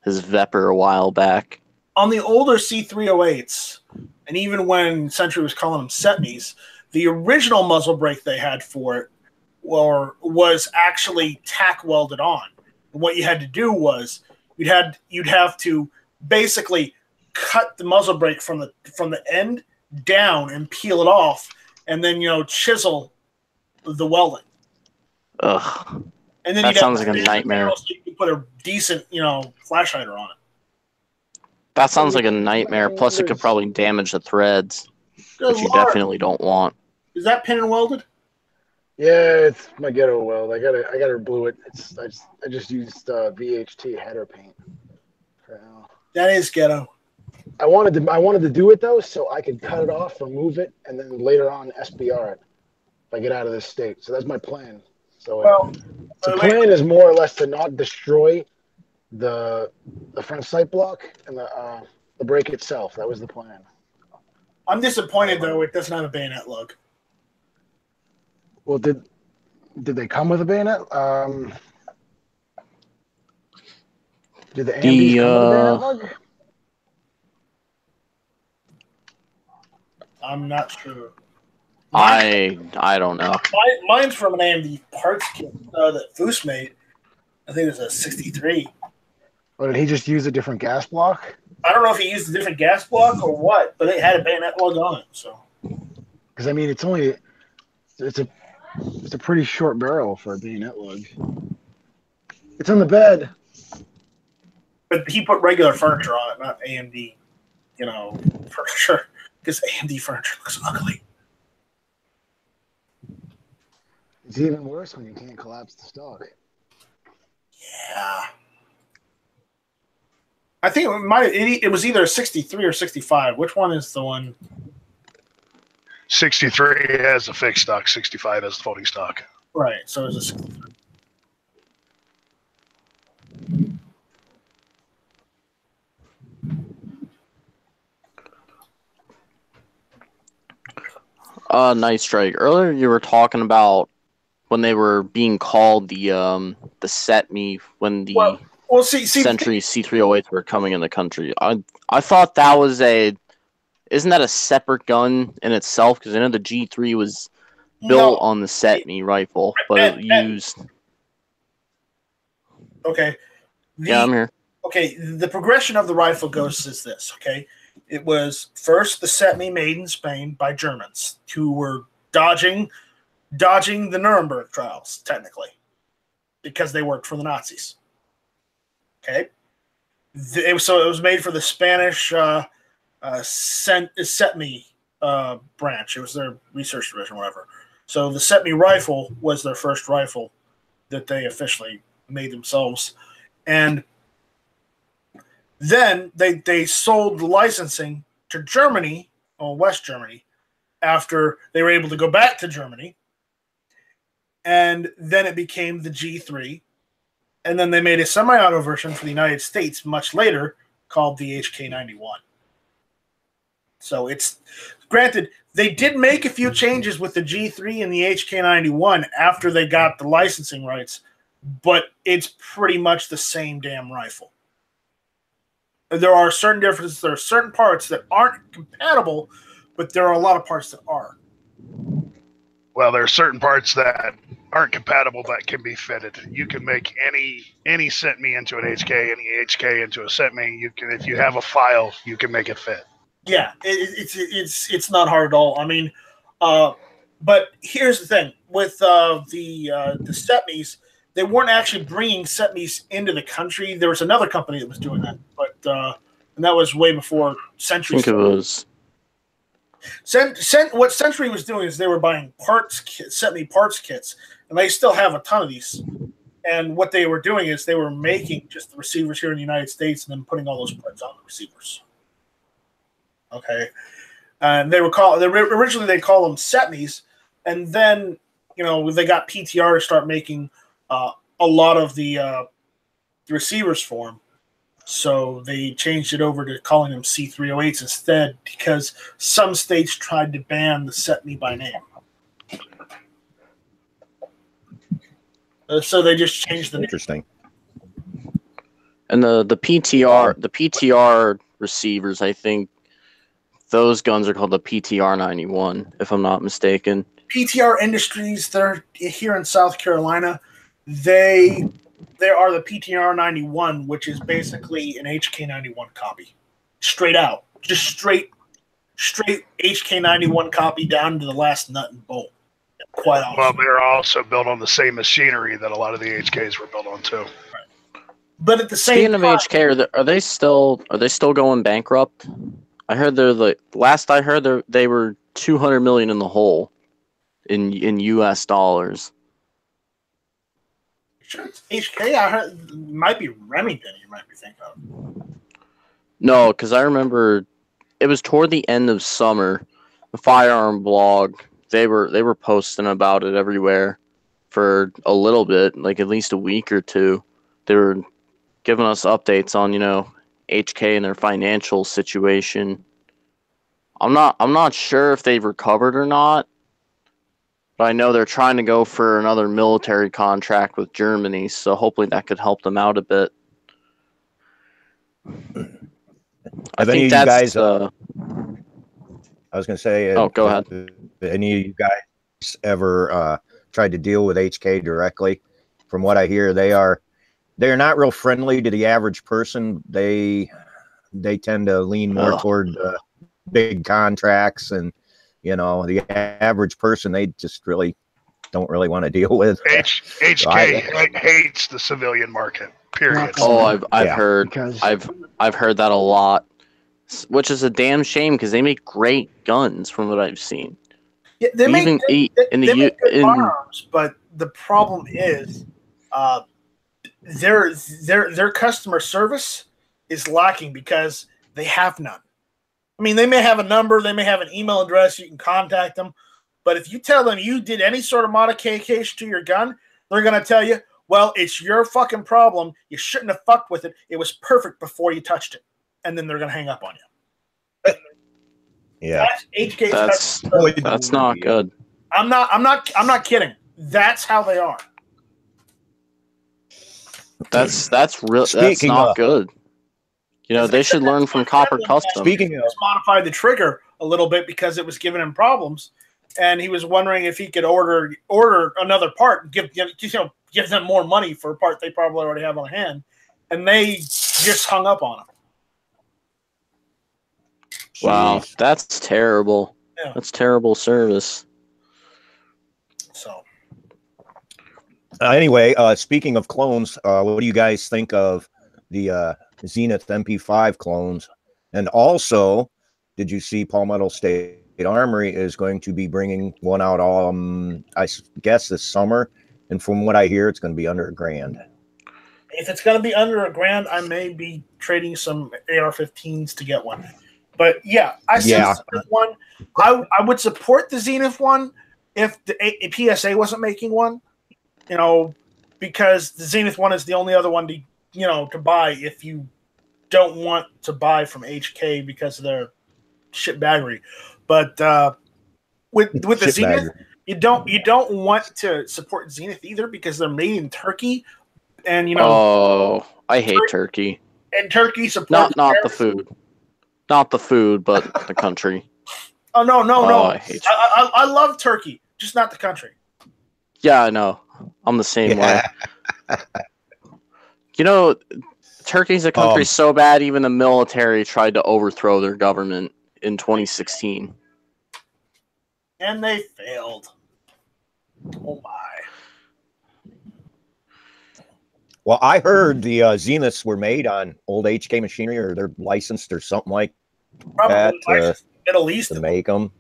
Veper a while back. On the older C308s, and even when Century was calling them Setmies, the original muzzle brake they had for it was actually tack welded on. And what you had to do was you'd have to basically cut the muzzle brake from the end down and peel it off, and then chisel the welding. Ugh. And then that sounds like a nightmare. So you could put a decent, flash hider on it. That sounds like a nightmare. Plus, it could probably damage the threads, which you definitely don't want. Is that pin and welded? Yeah, it's my ghetto weld. I got her blue it. I just used VHT header paint for now. That is ghetto. I wanted to do it though, so I could cut it off, remove it, and then later on SBR it if I get out of this state. So that's my plan. So the plan is more or less to not destroy the front sight block and the brake itself. That was the plan. I'm disappointed though it doesn't have a bayonet lug. Well, did they come with a bayonet? Did the AMDs come with a bayonet lug? I'm not sure. I don't know. Mine's from an AMD parts kit that Foose made. I think it was a 63. Or did he just use a different gas block? I don't know if he used a different gas block or what, but it had a bayonet lug on it. So, because I mean, it's a pretty short barrel for a bayonet lug. It's on the bed. But he put regular furniture on it, not AMD, furniture. Because AMD furniture looks ugly. It's even worse when you can't collapse the stock. Yeah. I think it was either 63 or 65. Which one is the one? 63 has a fixed stock, 65 has the floating stock. Right, so it's a 63. Nice strike. Earlier you were talking about when they were being called the SETME when the Well, see, Century C308s were coming in the country. I thought that was isn't that a separate gun in itself? Because I know the G3 was built on the SETME rifle, but it used. Okay. Yeah, I'm here. Okay, the progression of the rifle goes is this. Okay, it was first the SETME made in Spain by Germans who were dodging the Nuremberg trials technically because they worked for the Nazis. Okay, so it was made for the Spanish SETME branch. It was their research division, whatever. So the SETME rifle was their first rifle that they officially made themselves, and then they sold the licensing to Germany, or West Germany, after they were able to go back to Germany, and then it became the G3. And then they made a semi-auto version for the United States much later called the HK91. So it's granted, they did make a few changes with the G3 and the HK91 after they got the licensing rights, but it's pretty much the same damn rifle. There are certain differences. There are certain parts that aren't compatible, but there are a lot of parts that are. Well, there are certain parts that aren't compatible that can be fitted. You can make any SETME into an HK, any HK into a SETME. You can, if you have a file, you can make it fit. Yeah, it's not hard at all. I mean, but here's the thing with the SETMEs, they weren't actually bringing SETMEs into the country. There was another company that was doing that, but and that was way before Century. I think it was. What Century was doing is they were buying SETME parts kits, and they still have a ton of these. And what they were doing is they were making just the receivers here in the United States and then putting all those parts on the receivers. Okay, and originally they call them SETMEs, and then they got PTR to start making a lot of the receivers for them. So they changed it over to calling them C308s instead because some states tried to ban the SETME by name. So they just changed the name. Interesting. And the PTR receivers, I think those guns are called the PTR 91, if I'm not mistaken. PTR Industries, they're here in South Carolina. They are the PTR 91, which is basically an HK 91 copy, straight out, just straight HK 91 copy down to the last nut and bolt. Quite awesome. Well, they're also built on the same machinery that a lot of the HKs were built on too. Right. But at the same time, speaking of HK, are they still going bankrupt? I heard last I heard they were $200 million in the hole in US dollars. Sure, it's HK. I heard it might be Remington. You might be thinking of. No, because I remember it was toward the end of summer. The Firearm blog, they were posting about it everywhere for a little bit, like at least a week or two. They were giving us updates on HK and their financial situation. I'm not sure if they've recovered or not. But I know they're trying to go for another military contract with Germany, so hopefully that could help them out a bit. I think that's. I was going to say. Oh, go ahead. Any of you guys ever tried to deal with HK directly? From what I hear, they're not real friendly to the average person. They tend to lean more toward big contracts and. The average person, they just really don't really want to deal with. HK hates the civilian market. Period. Oh, I've heard that a lot, which is a damn shame because they make great guns from what I've seen. Yeah, they make good firearms, but the problem is, their customer service is lacking because they have none. I mean, they may have a number, they may have an email address, you can contact them, but if you tell them you did any sort of modification to your gun, they're going to tell you, well, it's your fucking problem. You shouldn't have fucked with it. It was perfect before you touched it. And then they're going to hang up on you. Yeah. That's not good. I'm not kidding. That's how they are. That's real. That's Speaking not of- good. You know, they should learn from Copper Custom. Speaking of, Just modified the trigger a little bit because it was giving him problems, and he was wondering if he could order another part and give them more money for a part they probably already have on hand, and they just hung up on him. Wow, Jeez. that's terrible. Yeah. That's terrible service. So Anyway, speaking of clones, what do you guys think of the Zenith MP5 clones? And also, did you see Palmetto State Armory is going to be bringing one out, I guess this summer, and from what I hear, it's going to be under $1,000. if it's going to be under $1,000, I may be trading some AR-15s to get one. But yeah, I said one. I would support the Zenith one if the PSA wasn't making one. You know, because the Zenith one is the only other one to buy if you don't want to buy from HK because of their shitbaggery. But with the Zenith, you don't want to support Zenith either because they're made in Turkey, and Oh, I hate Turkey. And Turkey supports Not the food, not the food, but the country. Oh no! I hate I love Turkey, just not the country. Yeah, I know. I'm the same way. You know, Turkey's a country so bad, even the military tried to overthrow their government in 2016. And they failed. Oh my. Well, I heard the Zeniths were made on old HK machinery, or they're licensed or something like Probably that Middle East to make them.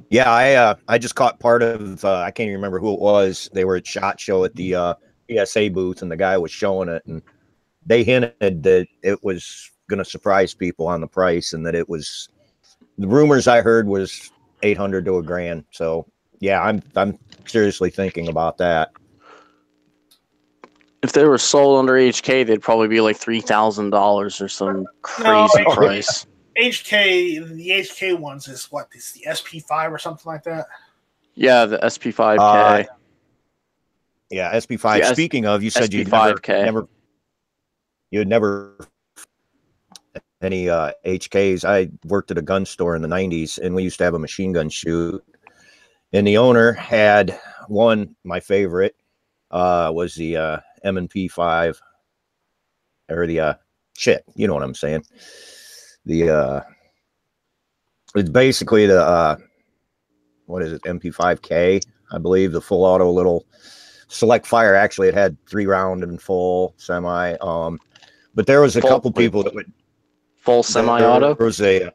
Yeah, I just caught part of I can't even remember who it was. They were at SHOT Show at the PSA booth, and the guy was showing it, and they hinted that it was going to surprise people on the price, and that it was the rumors I heard was $800 to $1,000. So yeah, I'm seriously thinking about that. If they were sold under HK, they'd probably be like $3,000 or some crazy price. The HK ones is what? It's the SP5 or something like that. Yeah, the SP5K. Yeah, SP5. Yeah, Speaking of, you said you'd never any HKs. I worked at a gun store in the 90s, and we used to have a machine gun shoot. And the owner had one, my favorite, was the M&P5, or the you know what I'm saying. It's basically the what is it, MP5K, I believe, the full auto little select fire. Actually, it had 3-round and full semi. But there was a couple people that would full semi-auto. There was a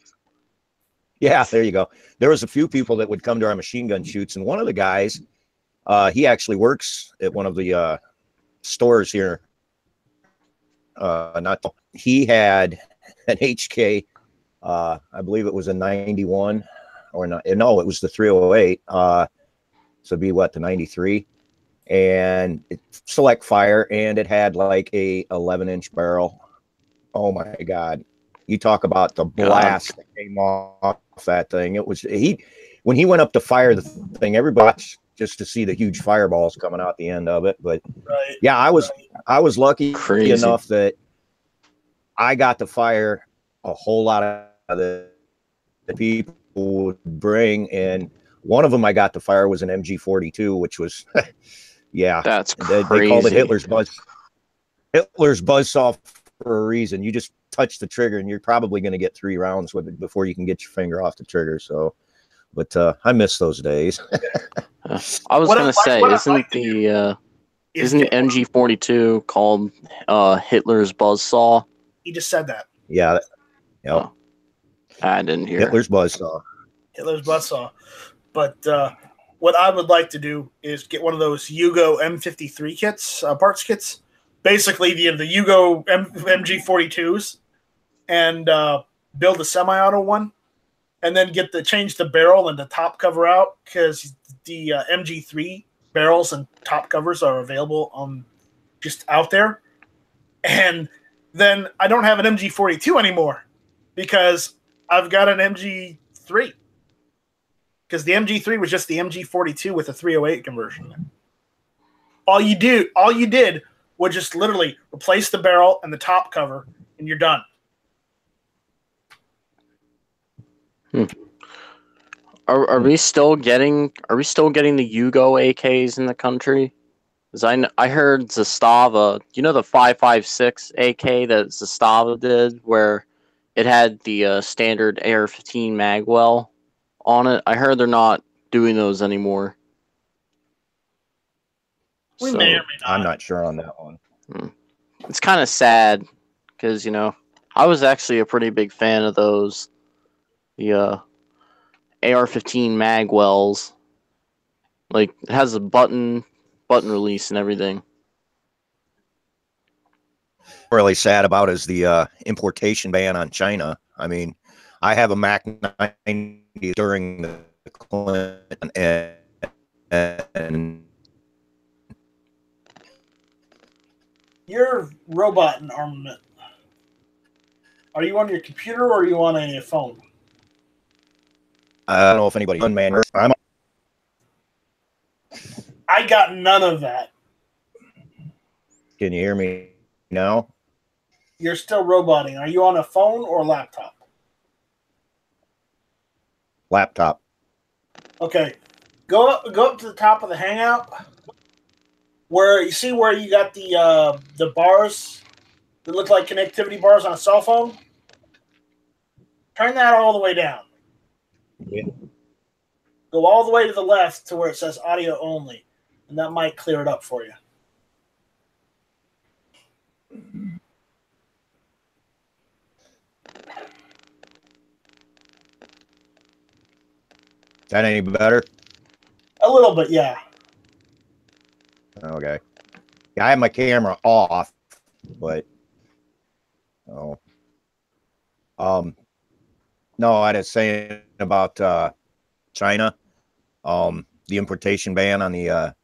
yeah, there you go. There was a few people that would come to our machine gun shoots, and one of the guys, he actually works at one of the stores here. He had an HK, I believe it was a 91, or not? No, it was the 308. So it'd be what, the 93, and select fire, and it had like a 11-inch barrel. Oh my God! You talk about the blast that came off that thing. It was when he went up to fire the thing, everybody just to see the huge fireballs coming out the end of it. But yeah, I was lucky enough that I got to fire a whole lot of the people would bring, and one of them I got to fire was an MG42, which was yeah, that's crazy. They called it Hitler's buzzsaw for a reason. You just touch the trigger, and you're probably going to get 3 rounds with it before you can get your finger off the trigger. So, but I miss those days. I was going to say, isn't the MG42 called Hitler's buzzsaw? He just said that. Yeah. Yep. Oh, I didn't hear. Hitler's buzzsaw. Hitler's buzzsaw. But what I would like to do is get one of those Yugo M53 kits, parts kits. Basically, the Yugo MG42s, and build a semi-auto one, and then change the barrel and the top cover out, because the MG3 barrels and top covers are available just out there. And then I don't have an MG42 anymore because I've got an MG3. because the MG3 was just the MG42 with a 308 conversion. All you did was just literally replace the barrel and the top cover, and you're done. Are we still getting the Yugo AKs in the country? Because I heard Zastava, you know the 5.56 AK that Zastava did, where it had the standard AR-15 magwell on it. I heard they're not doing those anymore. We may or may not. I'm not sure on that one. It's kind of sad because I was actually a pretty big fan of those, the AR-15 magwells. Like it has a button release and everything. Really sad about is the importation ban on China. I mean, I have a Mac 90 during the Clinton and Your robot and armament. Are you on your computer or are you on a phone? I don't know if anybody unmanned. I got none of that. Can you hear me now? You're still roboting. Are you on a phone or laptop? Laptop. Okay. Go up to the top of the Hangout. Where you see where you got the bars that look like connectivity bars on a cell phone? Turn that all the way down. Yeah. Go all the way to the left to where it says audio only, and that might clear it up for you. Is that any better? A little bit, yeah. Okay. Yeah, I have my camera off, but no, I was saying about China, the importation ban on the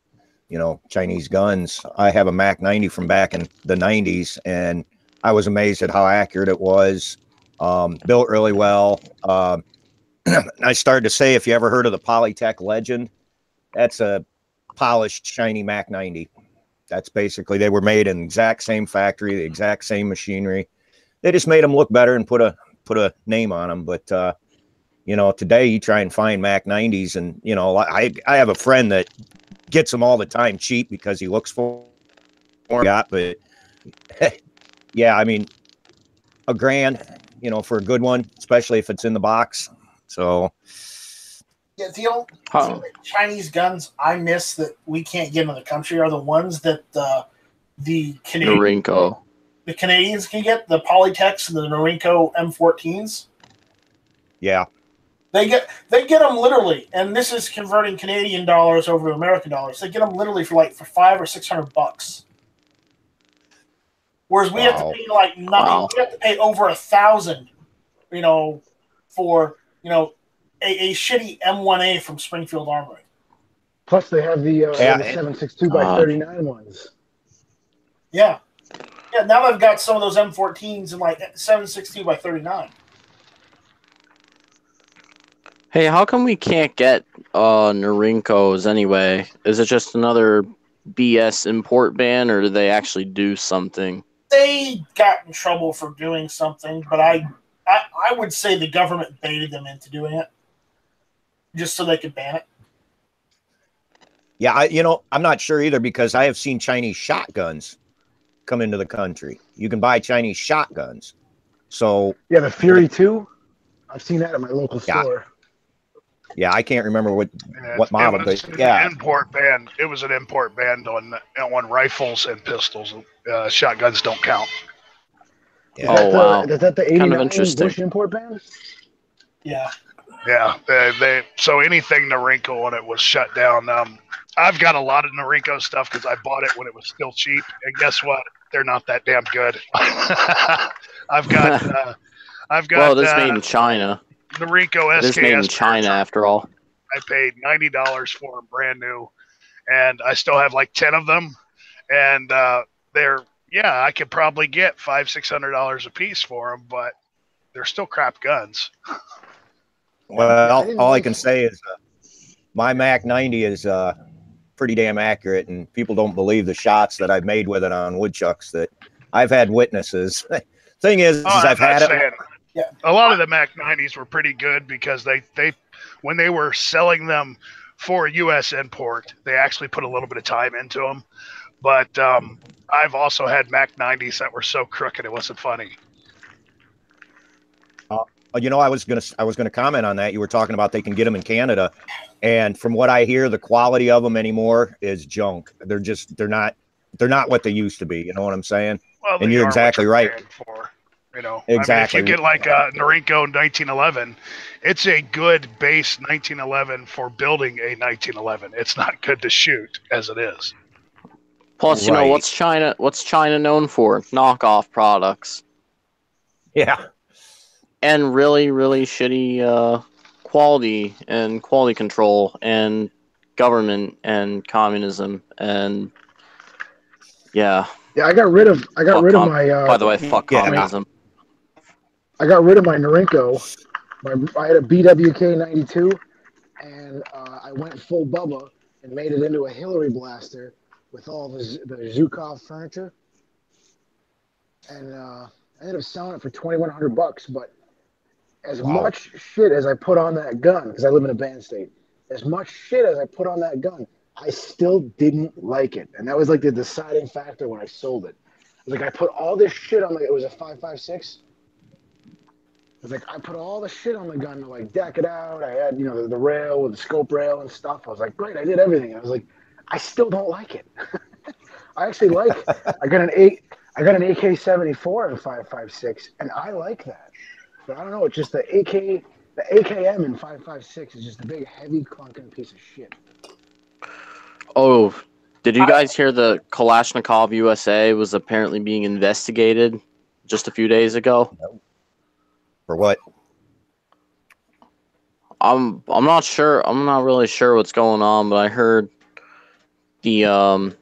Chinese guns. I have a Mac 90 from back in the 90s, and I was amazed at how accurate it was. Built really well. I started to say, if you ever heard of the Polytech Legend, that's a polished shiny Mac 90. That's basically, they were made in the exact same factory, the exact same machinery. They just made them look better and put a name on them. But today you try and find Mac 90s, and I have a friend that gets them all the time cheap because he looks for got. But yeah, I mean, $1,000, for a good one, especially if it's in the box. So yeah, the only Chinese guns I miss that we can't get in the country are the ones that the Canadians can get, the Polytechs and the Norinco M14s. Yeah. They get them literally, and this is converting Canadian dollars over to American dollars. They get them literally for $500 or $600. Whereas we have to pay nothing. Wow. We have to pay over $1,000, for a shitty M1A from Springfield Armory. Plus, they have the 7.62 by 39 ones. Yeah. Yeah, now they've got some of those M14s in 7.62 by 39. Hey, how come we can't get Norincos anyway? Is it just another BS import ban, or did they actually do something? They got in trouble for doing something, but I would say the government baited them into doing it just so they could ban it. Yeah, I'm not sure either, because I have seen Chinese shotguns come into the country. You can buy Chinese shotguns. So yeah, the Fury 2. I've seen that at my local store. Yeah, I can't remember what model, but yeah, import ban. It was an import ban on rifles and pistols. Shotguns don't count. Yeah. Wow! Is that the 89 kind of interesting. Bush import ban? Yeah. Yeah. So anything Norinco on it was shut down. I've got a lot of Norinco stuff because I bought it when it was still cheap, and guess what? They're not that damn good. I've got. Well, this is made in China. Norinco SKS. This is made in China, after all. I paid $90 for them, brand new, and I still have 10 of them, and I could probably get $500-$600 a piece for them, but they're still crap guns. Well, all I can say is my Mac 90 is pretty damn accurate, and people don't believe the shots that I've made with it on woodchucks that I've had witnesses. Thing is Oh, I'm I've not had it. saying. Yeah. A lot of the Mac 90s were pretty good because they when they were selling them for U.S. import, they actually put a little bit of time into them. But I've also had Mac 90s that were so crooked it wasn't funny. You know, I was gonna comment on that. You were talking about they can get them in Canada, and from what I hear, the quality of them anymore is junk. They're not what they used to be. You know what I'm saying? Well, And they you're are what exactly you're right. paying for. You know, Exactly. I mean, if you get like a Norinco 1911, it's a good base 1911 for building a 1911. It's not good to shoot as it is. Plus, you know, Right. what's China known for? Knockoff products. Yeah. And really, really shitty quality and quality control and government and communism and yeah. Yeah, I got rid of my By the way, fuck Yeah. communism. I got rid of my Norinco. I had a BWK 92, and I went full Bubba and made it into a Hillary blaster with all the Zukov furniture. And I ended up selling it for $2,100. But as much shit as I put on that gun, because I live in a band state, as much shit as I put on that gun, I still didn't like it. And that was like the deciding factor when I sold it. It was like I put all this shit on it was a 5.56. It's like I put all the shit on the gun to like deck it out. I had, you know, the rail with the scope rail and stuff. I was like, great, I did everything. And I was like, I still don't like it. I actually like. I got an AK-74 in 5.56, and I like that. But I don't know. It's just the AKM in 5.56 is just a big, heavy, clunking piece of shit. Oh, did you guys hear the Kalashnikov USA was apparently being investigated just a few days ago? For what? I'm not sure. I'm not really sure what's going on, but I heard the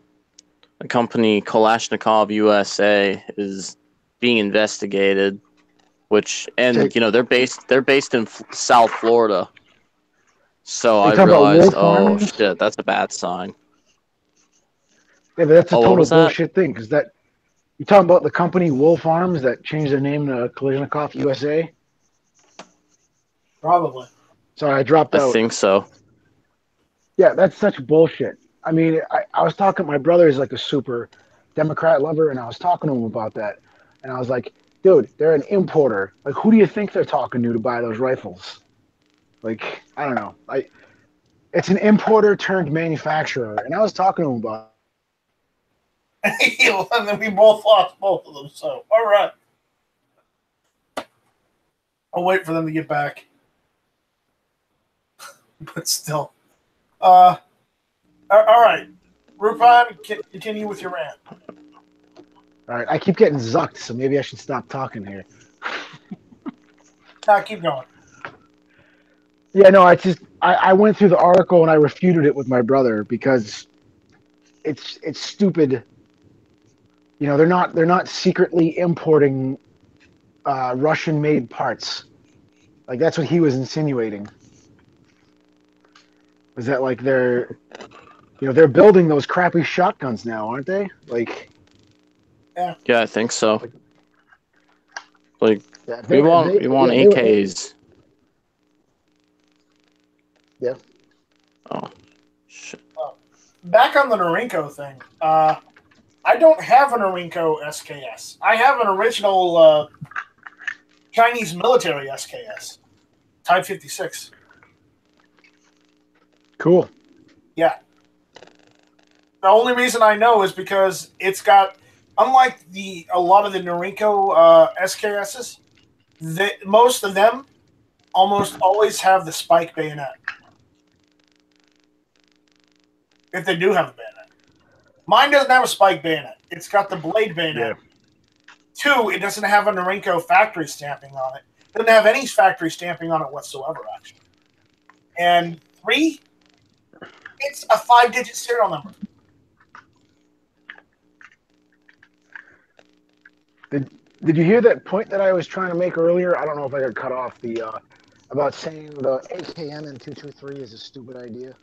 company Kalashnikov USA is being investigated, and you know they're based in South Florida. So I realized, oh shit, that's a bad sign. Yeah, but that's a total what was that? bullshit thing. Because that you talking about the company Wolf Arms that changed their name to Kalashnikov USA? Probably. Sorry, I dropped out. I think so. Yeah, that's such bullshit. I mean, I was talking. My brother is like a super Democrat lover, and I was talking to him about that. And I was like, dude, they're an importer. Like, who do you think they're talking to buy those rifles? Like, I don't know. It's an importer turned manufacturer. And I was talking to him about And then we both lost both of them. So, all right. I'll wait for them to get back. But still. All right. Rupon, continue with your rant. all right, I keep getting zucked, so maybe I should stop talking here. Nah, keep going. Yeah, no, I went through the article and I refuted it with my brother because it's stupid. You know, they're not secretly importing Russian-made parts. Like that's what he was insinuating. Was that like they're building those crappy shotguns now, aren't they? Like, Yeah, I think so. Like yeah, we want AKs. Yeah. Oh, shit. Back on the Norinco thing. I don't have an Norinco SKS. I have an original Chinese military SKS, Type 56. Cool. Yeah. The only reason I know is because it's got, unlike a lot of the Norinco SKSs, most of them almost always have the spike bayonet. If they do have a bayonet. Mine doesn't have a spike bayonet. It's got the blade bayonet. Yeah. 2, it doesn't have a Norinco factory stamping on it. It doesn't have any factory stamping on it whatsoever, actually. And 3, it's a 5-digit serial number. Did you hear that point that I was trying to make earlier? I don't know if I got cut off. about saying the AKM and 223 is a stupid idea?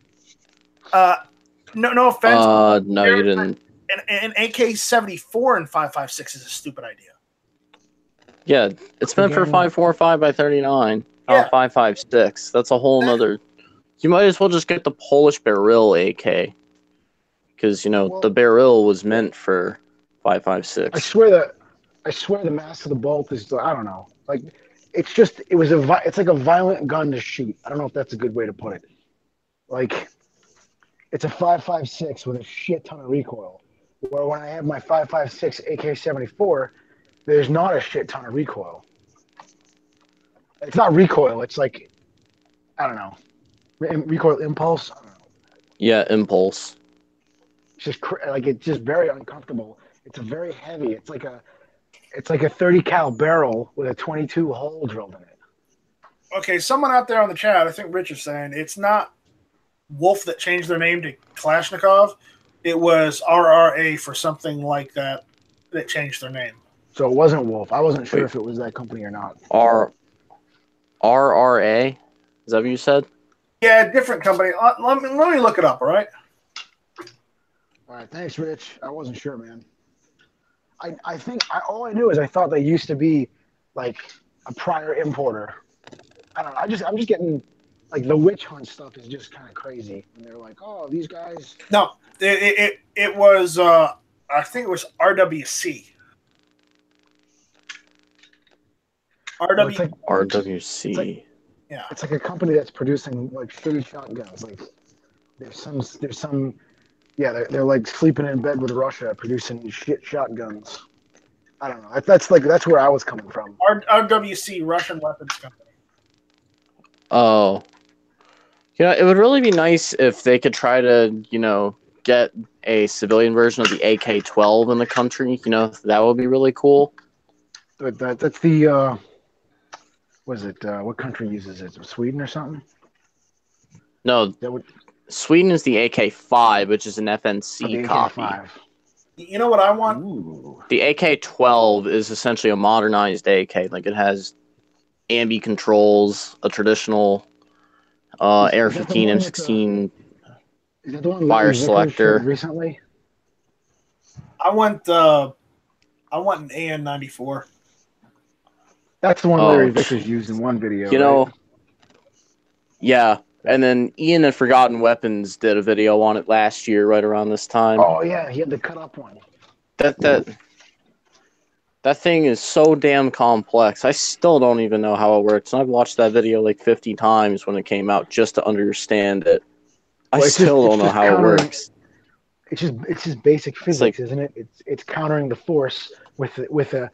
No offense. No, you didn't. An AK-74 and 5.56 is a stupid idea. Yeah, it's meant for 5.45 by 39, Yeah. not 5.56. That's a whole nother. You might as well just get the Polish Beryl AK, because the Beryl was meant for 5.56. I swear the mass of the bolt is, I don't know, like it's like a violent gun to shoot. I don't know if that's a good way to put it. Like it's a 5.56 with a shit ton of recoil. Where when I have my 5.56 AK-74, there's not a shit ton of recoil. It's not recoil. It's like, I don't know, recoil impulse. I don't know. Yeah, impulse. It's just it's just very uncomfortable. It's very heavy. It's like a 30 cal barrel with a 22 hole drilled in it. Okay, someone out there on the chat, I think Rich is saying it's not Wolf that changed their name to Kalashnikov. It was RRA for something like that changed their name. So it wasn't Wolf. I wasn't sure if it was that company or not. RRA? Is that what you said? Yeah, different company. Let me look it up, all right? All right, thanks, Rich. I wasn't sure, man. I think all I knew is I thought they used to be like a prior importer. I don't know. I'm just getting like the witch hunt stuff is just kind of crazy. And they're like, oh, these guys. No, it was I think it was RWC. RWC. Yeah. It's like a company that's producing like shitty shotguns. Like there's some. Yeah, they're like sleeping in bed with Russia, producing shit shotguns. I don't know. That's where I was coming from. RWC, Russian Weapons Company. Oh, it would really be nice if they could try to, get a civilian version of the AK-12 in the country. That would be really cool. But that's the what country uses it? Sweden or something? No, Sweden is the AK-5, which is an FNC copy. You know what I want? Ooh. The AK-12 is essentially a modernized AK. Like it has ambi controls, a traditional AR-15, M16 fire selector. Recently, I want an AN-94. That's the one Larry Vickers used in one video. Right? Yeah. And then Ian at Forgotten Weapons did a video on it last year, right around this time. Oh yeah, he had the cut up one. That thing is so damn complex. I still don't even know how it works. And I've watched that video like 50 times when it came out just to understand it. I still don't know how it works. It's just basic physics, isn't it? It's countering the force with a.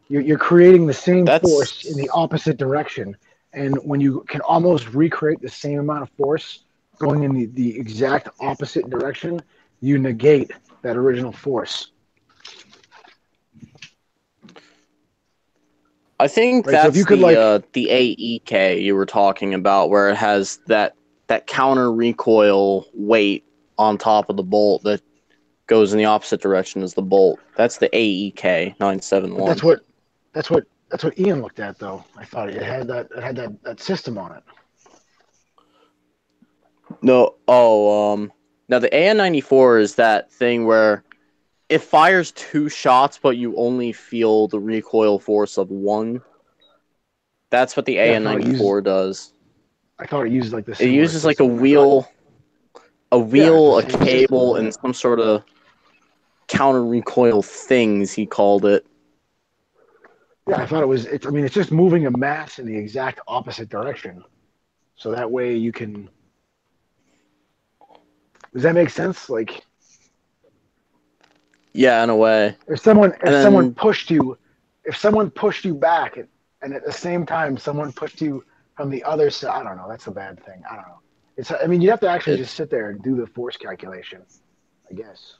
You're creating the same force in the opposite direction. And when you can almost recreate the same amount of force going in the exact opposite direction, you negate that original force. I think that's the AEK you were talking about, where it has that counter recoil weight on top of the bolt that goes in the opposite direction as the bolt. That's the AEK 971. That's what Ian looked at, though. I thought it had that system on it. No, now the AN-94 is that thing where it fires 2 shots, but you only feel the recoil force of 1. That's what the AN-94 does. I thought it used like this. It uses like a wheel, a cable, and some sort of counter recoil things. He called it. Yeah, I thought it was. It's just moving a mass in the exact opposite direction, so that way you can. Does that make sense? Like, yeah, in a way. If someone pushed you back, and at the same time someone pushed you from the other side, I don't know. That's a bad thing. I don't know. You have to actually just sit there and do the force calculation, I guess.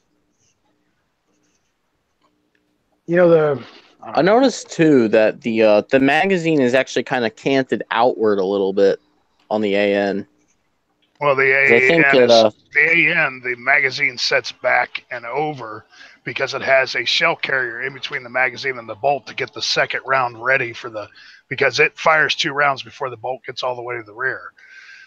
I noticed too that the magazine is actually kind of canted outward a little bit on the AN. Well, the AN, the magazine sets back and over because it has a shell carrier in between the magazine and the bolt to get the second round ready because it fires 2 rounds before the bolt gets all the way to the rear.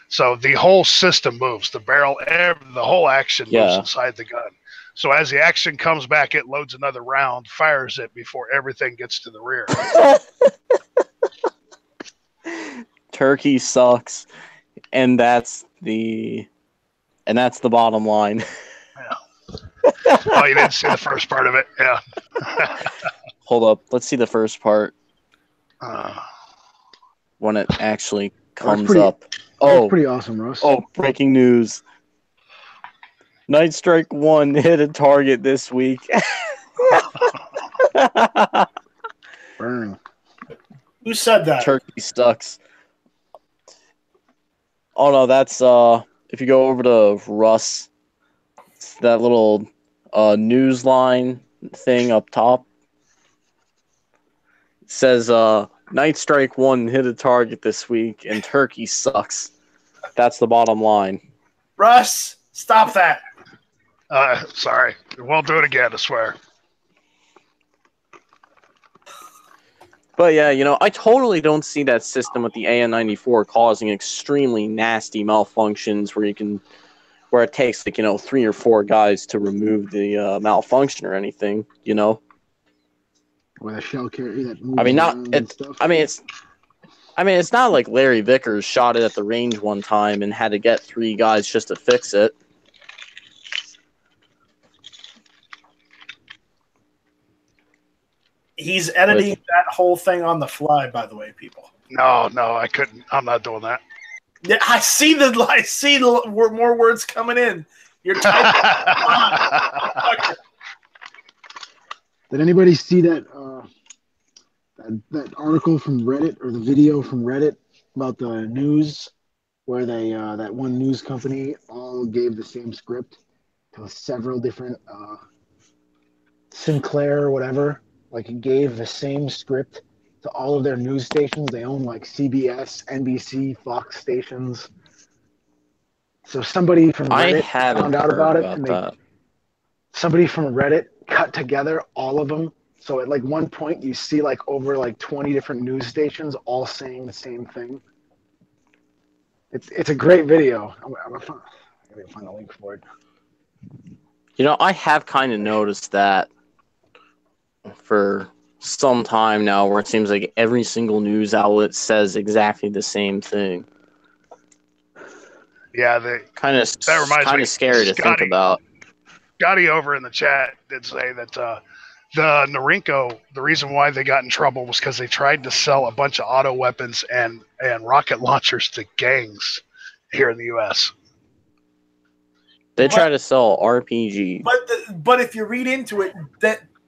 So the whole system moves. The barrel, the whole action moves inside the gun. So as the action comes back, it loads another round, fires it before everything gets to the rear. Turkey sucks, and that's the bottom line. Oh, you didn't see the first part of it? Yeah. Hold up. Let's see the first part Uh, when it actually comes pretty- up. That's Oh, pretty awesome, Russ. oh, breaking news. Night Strike 1 hit a target this week. Burn. Who said that? Turkey sucks. Oh no, that's if you go over to Russ, it's that little news line thing up top. It says Night Strike 1 hit a target this week and Turkey sucks. That's the bottom line. Russ, stop that. sorry. Won't do it again, I swear. But yeah, I totally don't see that system with the AN-94 causing extremely nasty malfunctions where it takes 3 or 4 guys to remove the malfunction or anything, With a shell carrier that moves I mean, not around and it. stuff. It's not like Larry Vickers shot it at the range one time and had to get 3 guys just to fix it. He's editing that whole thing on the fly, by the way, people. No, I couldn't. I'm not doing that. Yeah, I see the more words coming in. You're typing. Did anybody see that that article from Reddit or the video from Reddit about the news where they that one news company all gave the same script to several different Sinclair or whatever, like it gave the same script to all of their news stations. They own like CBS, NBC, Fox stations. So somebody from Reddit found out about it, and somebody from Reddit cut together all of them. So at like one point you see like over like 20 different news stations all saying the same thing. It's a great video. I'm gonna find a link for it. I have kind of noticed that for some time now, where it seems like every single news outlet says exactly the same thing. Yeah, Kind of scary to think about. Scotty over in the chat did say that the Norinco, the reason why they got in trouble was because they tried to sell a bunch of auto weapons and rocket launchers to gangs here in the U.S. They try to sell RPG. But if you read into it,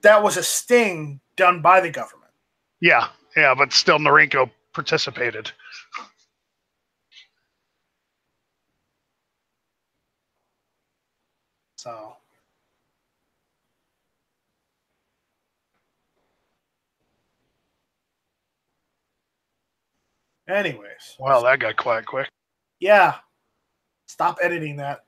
that was a sting done by the government. Yeah, but still Norinco participated. So. Anyways. Well, that got quiet quick. Yeah. Stop editing that.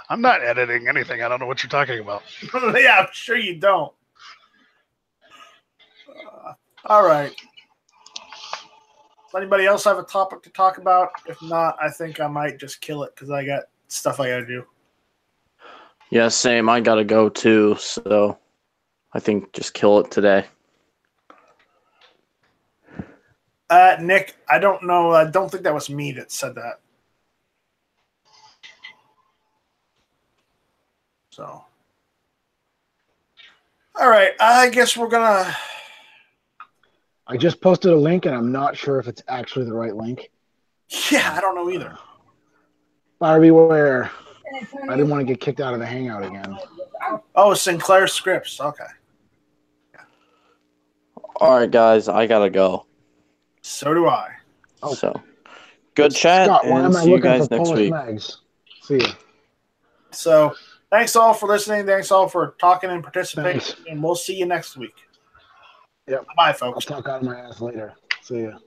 I'm not editing anything. I don't know what you're talking about. Yeah, I'm sure you don't. All right. Does anybody else have a topic to talk about? If not, I think I might just kill it because I got stuff I got to do. Yeah, same. I got to go too, so I think just kill it today. Nick, I don't know. I don't think that was me that said that. So, all right. I guess we're gonna. I just posted a link, and I'm not sure if it's actually the right link. Yeah, I don't know either. Buyer beware. I didn't want to get kicked out of the Hangout again. Oh, Sinclair Scripts. Okay. All right, guys, I gotta go. So do I. Oh. So, good chat, Scott, why and am I see you looking guys for next Polish week. mags? See ya. So, thanks all for listening. Thanks all for talking and participating. Thanks. And we'll see you next week. Yep. Bye, I'll folks. talk out of my ass later. See ya.